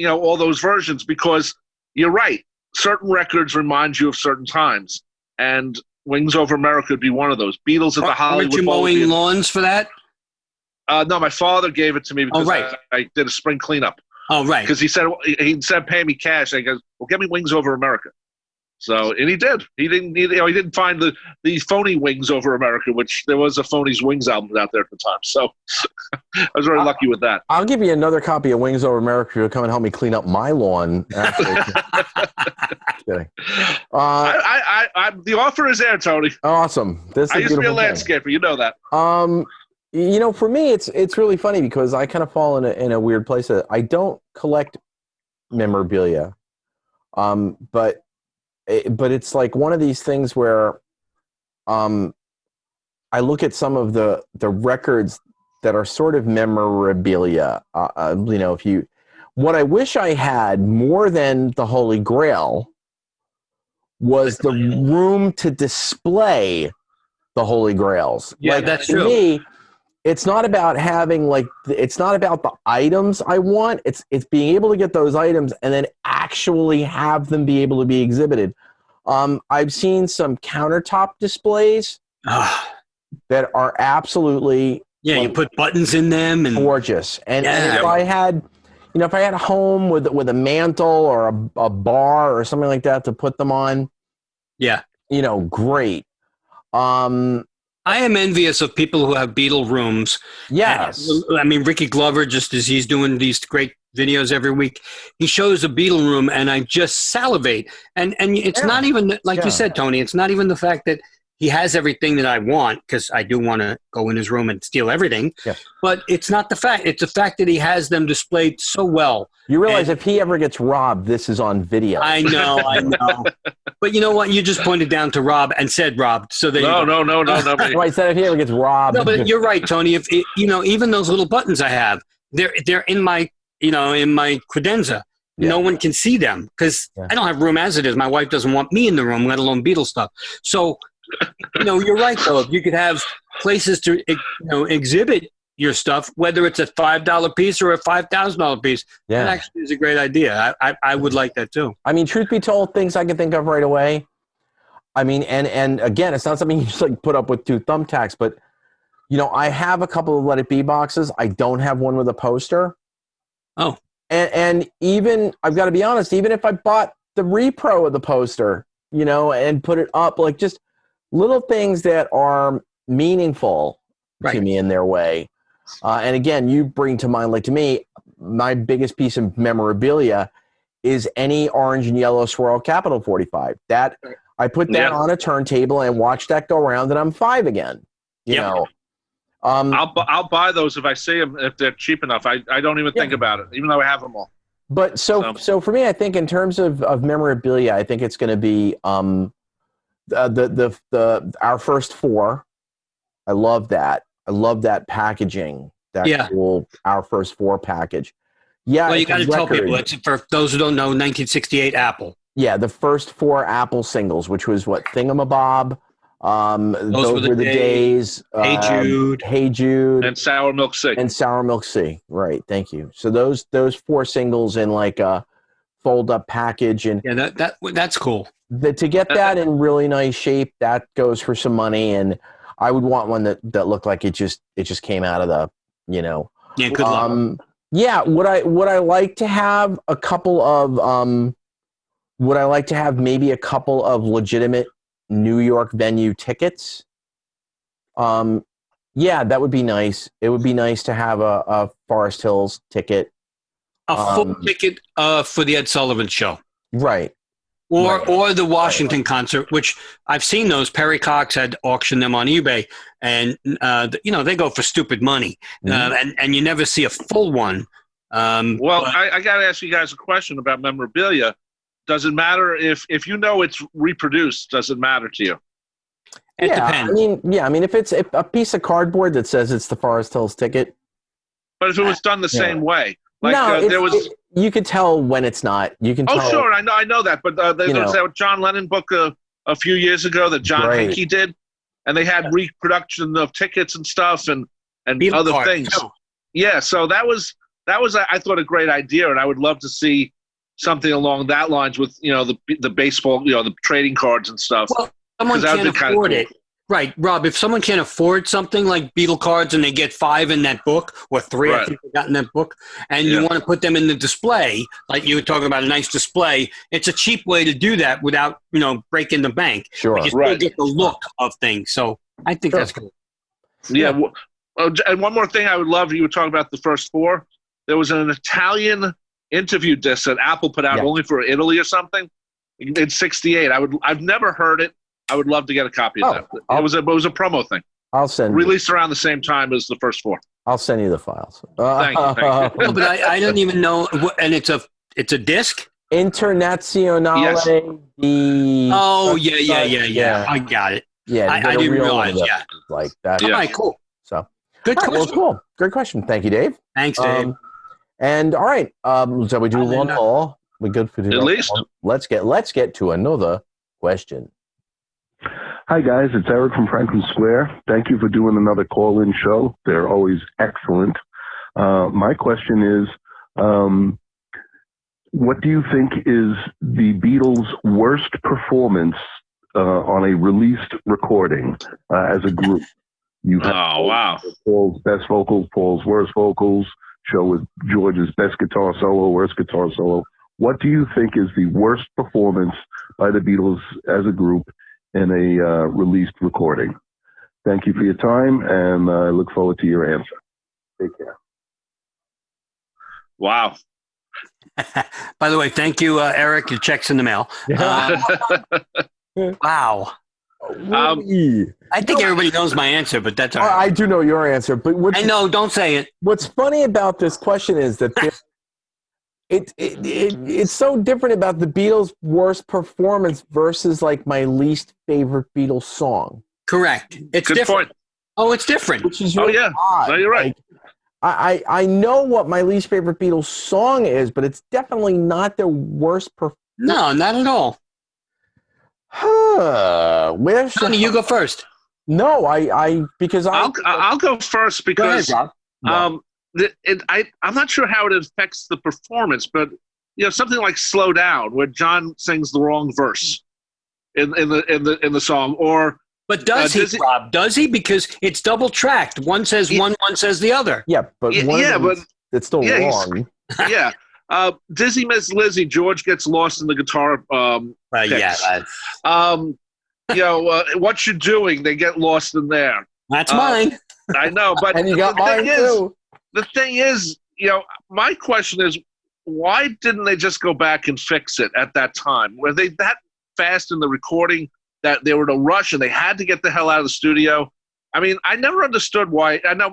all those versions, because you're right. Certain records remind you of certain times. And Wings Over America would be one of those. Beatles at the Hollywood Aren't you Bowl. mowing lawns for that? No, my father gave it to me because right. I did a spring cleanup. Oh, right. Because he said pay me cash. I goes, well, get me Wings Over America. So, and he did. He didn't find the phony Wings Over America, which there was a Phony's Wings album out there at the time. So I was very lucky with that. I'll give you another copy of Wings Over America if you'll come and help me clean up my lawn. Kidding. The offer is there, Tony. Awesome. I used to be a landscaper. You know that. For me, it's really funny because I kind of fall in a weird place. I don't collect memorabilia, but it's like one of these things where I look at some of the records that are sort of memorabilia. What I wish I had more than the Holy Grail was the room to display the Holy Grails. Yeah, like, that's to true. me, it's not about having it's not about the items I want. It's being able to get those items and then actually have them be able to be exhibited. I've seen some countertop displays that are absolutely you put buttons in them and gorgeous. And if I had a home with a mantle or a bar or something like that to put them on, great. I am envious of people who have Beatle rooms. Yes. I mean, Ricky Glover, just as he's doing these great videos every week, he shows a Beatle room and I just salivate. And it's not even, like you said, Tony, it's not even the fact that he has everything that I want, because I do want to go in his room and steal everything. Yeah. But it's not the fact. It's the fact that he has them displayed so well. You realize if he ever gets robbed, this is on video. I know. But you know what? You just pointed down to Rob and said robbed. So No. Well, I said if he ever gets robbed. No, but you're right, Tony. If even those little buttons I have, they're in my credenza. Yeah. No one can see them because I don't have room as it is. My wife doesn't want me in the room, let alone Beatles stuff. So, you're right, though. If you could have places to, exhibit your stuff, whether it's a $5 piece or a $5,000 piece, that actually is a great idea. I would like that, too. I mean, truth be told, things I can think of right away. I mean, and again, it's not something you just put up with 2 thumbtacks, but, I have a couple of Let It Be boxes. I don't have one with a poster. Oh. And even, I've got to be honest, even if I bought the repro of the poster, and put it up, just little things that are meaningful to me in their way. And again, you bring to mind, to me, my biggest piece of memorabilia is any orange and yellow swirl Capital 45. That I put that on a turntable and watch that go around, and I'm 5 again. You know. I'll buy those if I see them, if they're cheap enough. I don't even think about it, even though I have them all. But so for me, I think in terms of memorabilia, I think it's going to be our first 4. I love that. I love that packaging. That cool Our First 4 package. Yeah. Well, you got to tell people. It's for those who don't know, 1968 Apple. Yeah, the first 4 Apple singles, which was Thingamabob. Those were the days. Hey Jude. Hey Jude. And Sour Milk Sea. Right. Thank you. So those 4 singles in a fold up package, and that's cool. To get that in really nice shape, that goes for some money, and I would want one that looked like it just came out of the Yeah, good luck. Yeah, would I like to have a couple of maybe a couple of legitimate New York venue tickets? Yeah, that would be nice. It would be nice to have a Forest Hills ticket. A full ticket for the Ed Sullivan Show. Right. Or the Washington concert, which I've seen those. Perry Cox had auctioned them on eBay, and they go for stupid money, and you never see a full one. Well, I got to ask you guys a question about memorabilia. Does it matter if you know it's reproduced? Does it matter to you? It depends. I mean, if it's a piece of cardboard that says it's the Forest Hills ticket. But if it was done the same way, you could tell when it's not. You can. Oh, tell, sure, I know that. But there was that John Lennon book a few years ago that John Henke did, and they had reproduction of tickets and stuff and Beatles other card, things. too. Yeah, so that was I thought a great idea, and I would love to see something along that lines with the baseball, the trading cards and stuff. Well, someone can't afford it. Right, Rob, if someone can't afford something like Beatle cards and they get 5 in that book, or 3 I think they got in that book, and you want to put them in the display, like you were talking about a nice display, it's a cheap way to do that without, breaking the bank. Sure. But you still get the look of things. So I think that's good. Yeah. And one more thing I would love, you were talking about the first 4. There was an Italian interview disc that Apple put out only for Italy or something in '68. I've never heard it. I would love to get a copy of that. It was a promo thing. I'll send released around the same time as the first 4. I'll send you the files. Thank you. No, but I don't even know. And it's a disc. Internazionale. Yes. Oh yeah. I got it. Yeah, I didn't realize. Yeah, like that. All right, cool. So good question. Well, cool. Great question. Thank you, Dave. Thanks, Dave. And all right, so we do one more. We good for today? At least. Let's get to another question. Hi, guys. It's Eric from Franklin Square. Thank you for doing another call-in show. They're always excellent. My question is, what do you think is the Beatles' worst performance on a released recording as a group? You have Paul's best vocals, Paul's worst vocals, show with George's best guitar solo, worst guitar solo. What do you think is the worst performance by the Beatles as a group in a released recording? Thank you for your time, and I look forward to your answer. Take care. Wow. By the way, thank you, Eric. Your check's in the mail. Wow. I think everybody knows my answer, but that's all right. I do know your answer, but I know. Don't say it. What's funny about this question is that it's so different about the Beatles' worst performance versus like my least favorite Beatles song. Correct. It's Good different. point. Oh, it's different. Which is really odd. No, you're right. Like, I know what my least favorite Beatles song is, but it's definitely not their worst performance. No, not at all. Tony, you go first. No, because I'll go first because go ahead, Rob. I'm not sure how it affects the performance, but something like "Slow Down," where John sings the wrong verse in the song, or but does he, Rob? Does he? Because it's double tracked. One says one says the other. Yeah, but it's still wrong. Yeah. Dizzy Miss Lizzy, George gets lost in the guitar. What you doing? They get lost in there. That's mine. I know, but and you got mine too. The thing is, my question is, why didn't they just go back and fix it at that time? Were they that fast in the recording that they were in a rush and they had to get the hell out of the studio? I mean, I never understood why. I know,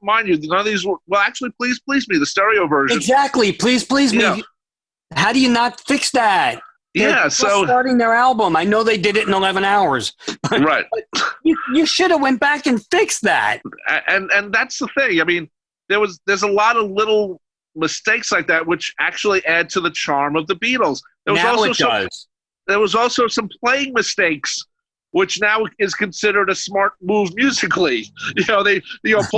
mind you, none of these were, well, actually, Please Please Me, the stereo version. Exactly. Please Me. Yeah. How do you not fix that? They're starting their album. I know they did it in 11 hours. Right. You should have went back and fixed that. And that's the thing. I mean, there's a lot of little mistakes like that which actually add to the charm of the Beatles. There was also some playing mistakes, which now is considered a smart move musically. Paul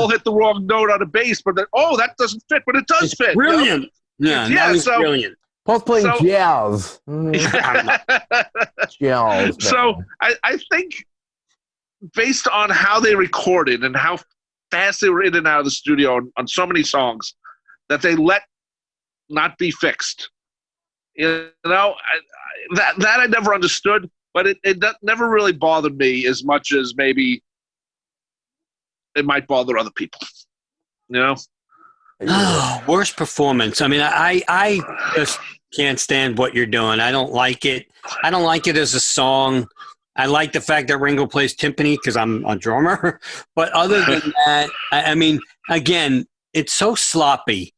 hit the wrong note on a bass, but that doesn't fit, but it does fit. Brilliant. Brilliant. Paul's playing jazz. Jazz. So I think based on how they recorded and how fast they were in and out of the studio on so many songs, that they let not be fixed. That I never understood. But it never really bothered me as much as maybe it might bother other people. Worst performance. I mean, I just can't stand what you're doing. I don't like it. I don't like it as a song. I like the fact that Ringo plays timpani because I'm a drummer. But other than that, I mean, again, it's so sloppy.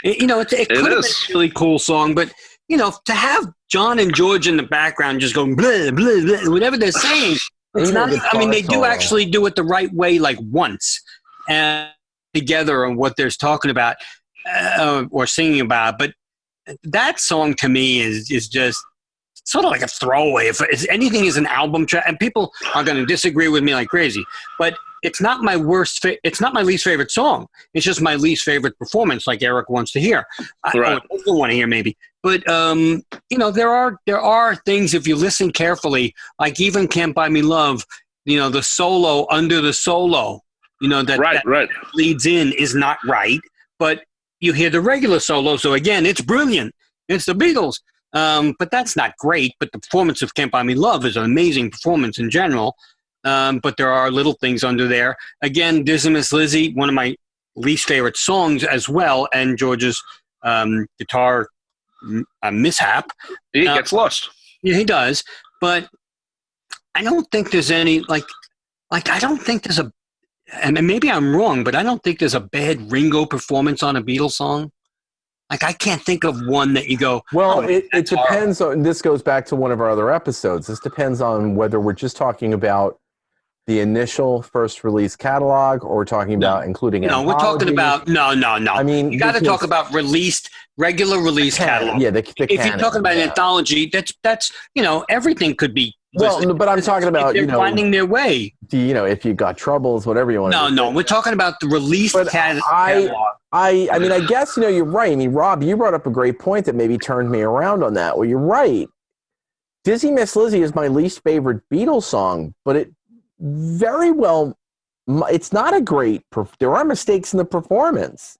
It could have been a really cool song, but to have John and George in the background just going blah blah blah, whatever they're saying, it's not. I mean, they do actually do it the right way, like once and together on what they're talking about or singing about. But that song to me is just sort of like a throwaway. If anything is an album track, and people are going to disagree with me like crazy, but it's not my it's not my least favorite song. It's just my least favorite performance, like Eric wants to hear. Right. I still want to hear maybe, but there are things if you listen carefully, like even "Can't Buy Me Love." The solo under the solo, that leads in is not right, but you hear the regular solo. So again, it's brilliant. It's the Beatles. But that's not great. But the performance of "Can't Buy Me Love" is an amazing performance in general. But there are little things under there. Again, "Dizzy Miss Lizzy," one of my least favorite songs as well, and George's guitar mishap. He gets lost. Yeah, he does. But I don't think there's any like I don't think there's a, and maybe I'm wrong, but I don't think there's a bad Ringo performance on a Beatles song. Like, I can't think of one that you go, well, it depends on, this goes back to one of our other episodes. This depends on whether we're just talking about the initial first release catalog or we're talking about including we're talking about, no. I mean, you got to talk about regular release catalog. Yeah, if you're talking about an anthology, that's everything could be. Well, but I'm talking about, they're finding their way. If you got troubles, whatever you want to do. No, we're talking about the release catalog. I mean, I guess, you're right. I mean, Rob, you brought up a great point that maybe turned me around on that. Well, you're right. Dizzy Miss Lizzy is my least favorite Beatles song, but it very well, it's not a great, there are mistakes in the performance,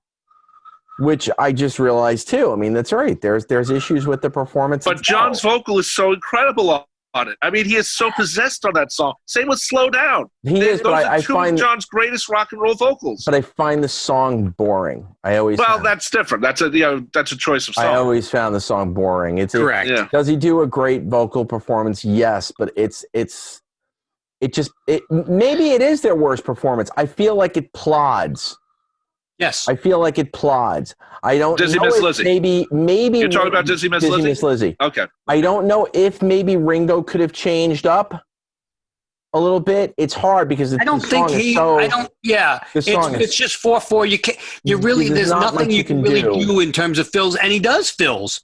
which I just realized too. I mean, that's right. There's issues with the performance. But John's vocal is so incredible on it. I mean, he is so possessed on that song. Same with "Slow Down." Those are two of John's greatest rock and roll vocals. But I find the song boring. That's different. That's a choice of song. I always found the song boring. It's correct. Does he do a great vocal performance? Yes, but maybe it is their worst performance. I feel like it plods. Yes. I feel like it plods. I don't Dizzy know Miss if Lizzy. maybe You're talking about Dizzy Miss Lizzy? Okay. I don't know if maybe Ringo could have changed up a little bit. It's hard because it's just 4/4. You can't. There's nothing you can really do in terms of fills, and he does fills.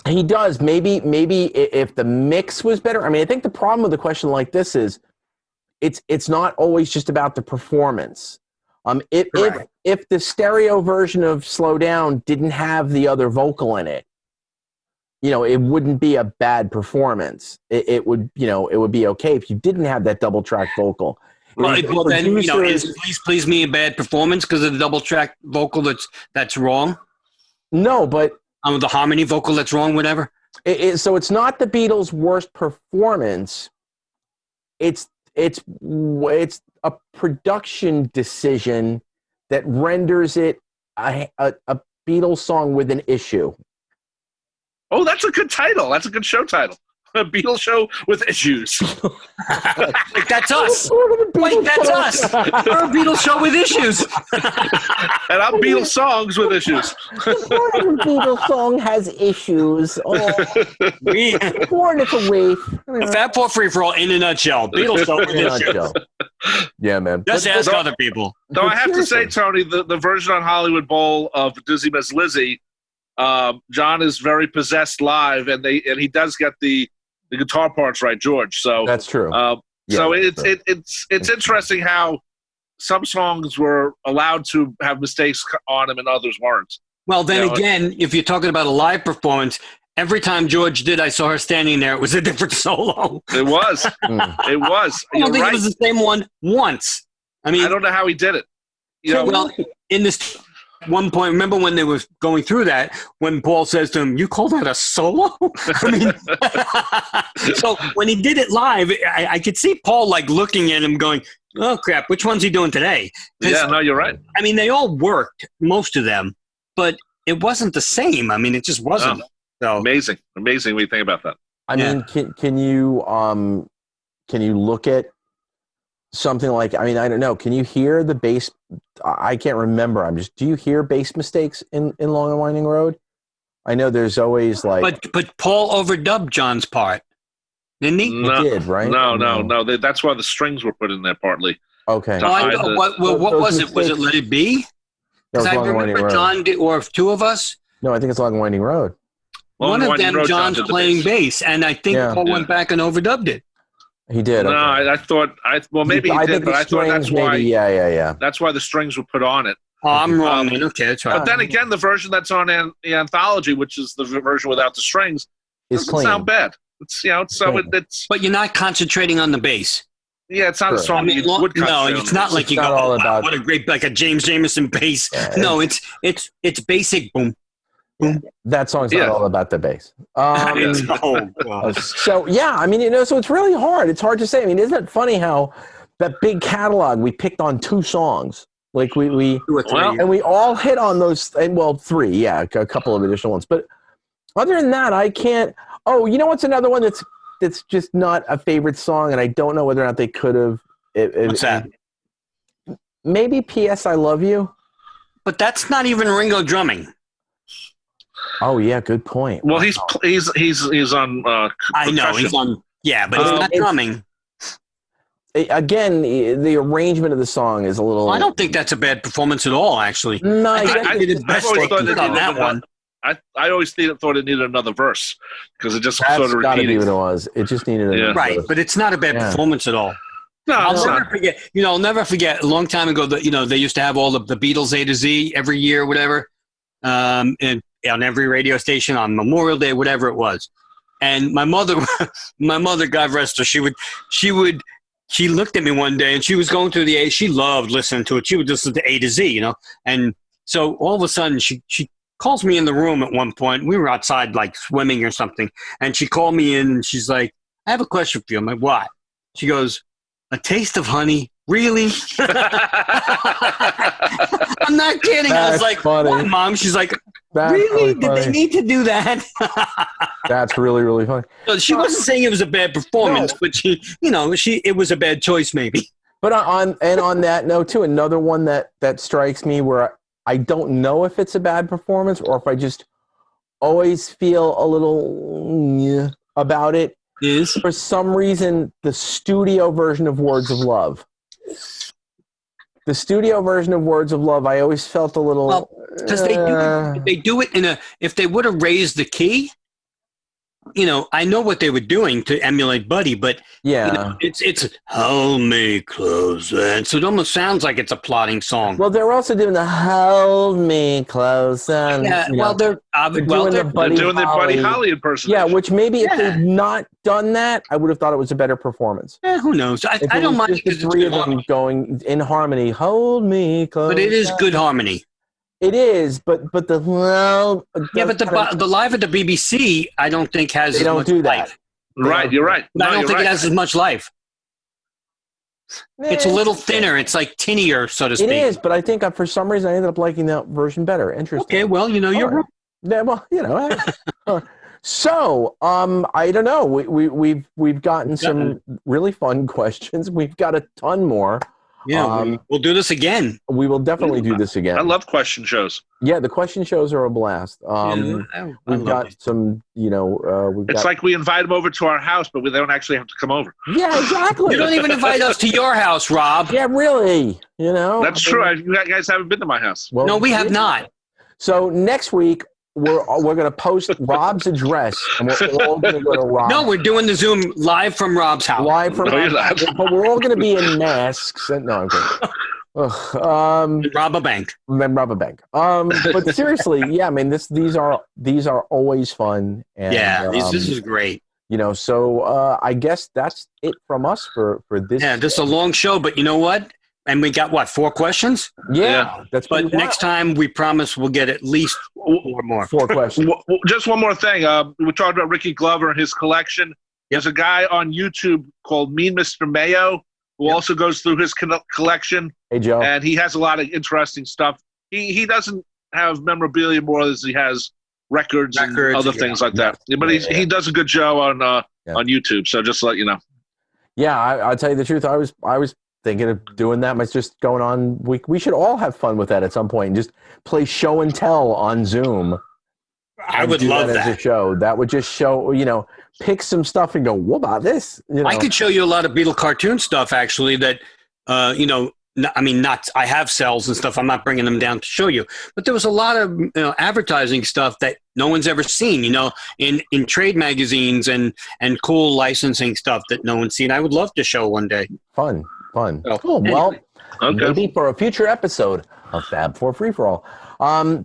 He does. Maybe if the mix was better. I mean, I think the problem with a question like this is it's not always just about the performance. If the stereo version of "Slow Down" didn't have the other vocal in it, it wouldn't be a bad performance. It would be okay if you didn't have that double track vocal. Well, then is "Please Please Me" a bad performance because of the double track vocal that's wrong? No, but the harmony vocal that's wrong, whatever. So it's not the Beatles' worst performance. It's a production decision that renders it a Beatles song with an issue. Oh, that's a good title. That's a good show title. A Beatles show with issues. Like, that's us. That's us. We're a Beatles show with issues. And I'm Beatles songs with issues. Every Beatles song has issues. Born at the Reef. Fab Four Free for All in a nutshell. Beatles show with issues. Yeah, man. Just ask other people. Though I have to say, Tony, the version on Hollywood Bowl of Dizzy Miss Lizzy, John is very possessed live, and he does get the guitar parts right, George. So that's true. It's interesting how some songs were allowed to have mistakes on them and others weren't. Well, then again, if you're talking about a live performance, every time George did, I saw her standing there. It was a different solo. It was. It was. I don't think it was the same one once. I mean, I don't know how he did it. In this one point, remember when they were going through that, when Paul says to him, "You call that a solo?" I mean, so when he did it live, I could see Paul like looking at him going, "Oh crap, which one's he doing today?" Yeah, no, you're right. I mean, they all worked, most of them, but it wasn't the same. I mean, it just wasn't. So amazing when you think about that. I mean, can you look at something like, I mean, I don't know. Can you hear the bass? I can't remember. Do you hear bass mistakes in Long and Winding Road? I know there's always like. But Paul overdubbed John's part, didn't he? No, He did, right? No. That's why the strings were put in there partly. Okay. What was it? Was it Let It Be? Because I remember John did, or two of us. No, I think it's Long and Winding Road. One of them, John's playing bass, and I think Paul went back and overdubbed it. He did. No, okay. I thought maybe he did, but I thought that's why. Yeah. That's why the strings were put on it. Oh, I'm wrong. Okay, that's right. But then again, the version that's on the anthology, which is the version without the strings, doesn't sound bad. It's it's. But you're not concentrating on the bass. Yeah, it's not a song you would concentrate on. No, it's not like you go, all about what a great, like a James Jamerson bass. Yeah, no, it's basic boom. Boom. That song's not all about the bass. God. So yeah, I mean, so it's really hard. It's hard to say. I mean, isn't it funny how that big catalog we picked on 2 songs, like we and we all hit on those. And well, 3, yeah, a couple of additional ones. But other than that, I can't. Oh, you know what's another one that's just not a favorite song, and I don't know whether or not they could have. What's that? Maybe P.S. I Love You. But that's not even Ringo drumming. Oh yeah, good point. Well, he's on. I know he's on. Yeah, but he's not drumming. Again, the arrangement of the song is a little. Well, I don't think that's a bad performance at all. Actually, no, I did the best on that one. I always thought it needed another verse because it just sort of repeated. That's what it was. It just needed another verse. But it's not a bad performance at all. No, I'll never forget. I'll never forget. A long time ago, they used to have all the Beatles A to Z every year, whatever, and on every radio station on Memorial Day, whatever it was. And my mother, God rest her, she looked at me one day and she was going through the A. She loved listening to it. She would listen to A to Z, And so all of a sudden she calls me in the room at one point. We were outside like swimming or something. And she called me in and she's like, I have a question for you. I'm like, what? She goes, A Taste of Honey? Really? I'm not kidding. I was like, funny. What, Mom? She's like, really? Did they need to do that? That's really, really funny. So she wasn't saying it was a bad performance, but it was a bad choice maybe. But on that note too, another one that strikes me where I don't know if it's a bad performance or if I just always feel a little about it is for some reason the studio version of Words of Love. The studio version of Words of Love, I always felt a little because they do it if they would have raised the key, I know what they were doing to emulate Buddy, but it's hold me close, and so it almost sounds like it's a plotting song. Well, they're also doing the hold me close, and they're doing the Buddy Holly impersonation. Yeah, which maybe if they'd not done that, I would have thought it was a better performance. Who knows? I don't mind the 3 of them going in harmony. Hold me close, but it is good harmony. It is, but the but the live at the BBC, I don't think has. They don't do that. Right, you're right. I don't think it has as much life. It's a little thinner. It's like tinnier, so to speak. It is, but I think for some reason I ended up liking that version better. Interesting. Okay, well, you're right. Yeah, well, so I don't know. We've gotten some really fun questions. We've got a ton more. Yeah, we'll do this again. We will definitely do this again. I love question shows. Yeah, the question shows are a blast. We've got some, it's like we invite them over to our house, but they don't actually have to come over. Yeah, exactly. You don't even invite us to your house, Rob. Yeah, really. That's true. You guys haven't been to my house. Well, no, we have not. So next week, we're going to post Rob's address, and we're all going to go to Rob. No, we're doing the Zoom live from Rob's house. Live from Rob's house. But we're all going to be in masks. No, I'm kidding. Rob a bank. Rob a bank. But seriously, yeah, I mean, these are always fun. And, this is great. So I guess that's it from us for this. Yeah, this is a long show, but you know what? And we got 4 questions? Yeah. But next time we promise we'll get at least 4 more. 4 questions. Just one more thing. We talked about Ricky Glover and his collection. There's a guy on YouTube called Mean Mr. Mayo who also goes through his collection. Hey, Joe. And he has a lot of interesting stuff. He doesn't have memorabilia more as he has records and other things like that. But he does a good job on YouTube. So just to let you know. Yeah, I'll tell you the truth. I was thinking of doing that. It's just going on. We should all have fun with that at some point and just play show and tell on Zoom. I would love that. As a show. That would just show, pick some stuff and go, what about this? I could show you a lot of Beatle cartoon stuff, actually, that, I have cells and stuff. I'm not bringing them down to show you. But there was a lot of advertising stuff that no one's ever seen, in trade magazines and cool licensing stuff that no one's seen. I would love to show one day. Fun. So, cool. Well, maybe for a future episode of Fab 4 Free For All.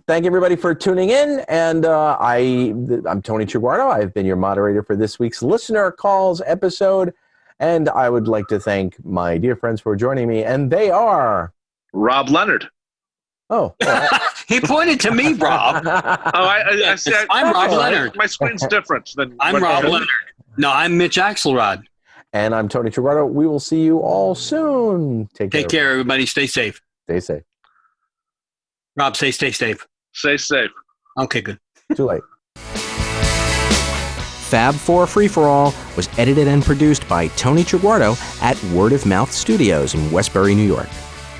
Thank everybody for tuning in, and I'm Tony Traguardo. I've been your moderator for this week's Listener Calls episode, and I would like to thank my dear friends for joining me, and they are... Rob Leonard. Oh. He pointed to me, Rob. I'm Rob Leonard. My screen's different. I'm Rob Leonard. No, I'm Mitch Axelrod. And I'm Tony Traguardo. We will see you all soon. Take care, everybody. Stay safe. Stay safe. Rob, stay safe. Stay safe. Okay, good. Too late. Fab 4 Free For All was edited and produced by Tony Traguardo at Word of Mouth Studios in Westbury, New York.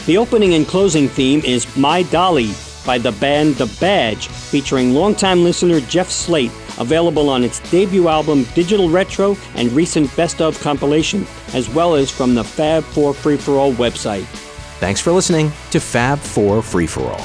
The opening and closing theme is My Dolly by the band The Badge, featuring longtime listener Jeff Slate, available on its debut album Digital Retro and recent Best Of compilation, as well as from the Fab 4 Free For All website. Thanks for listening to Fab 4 Free For All.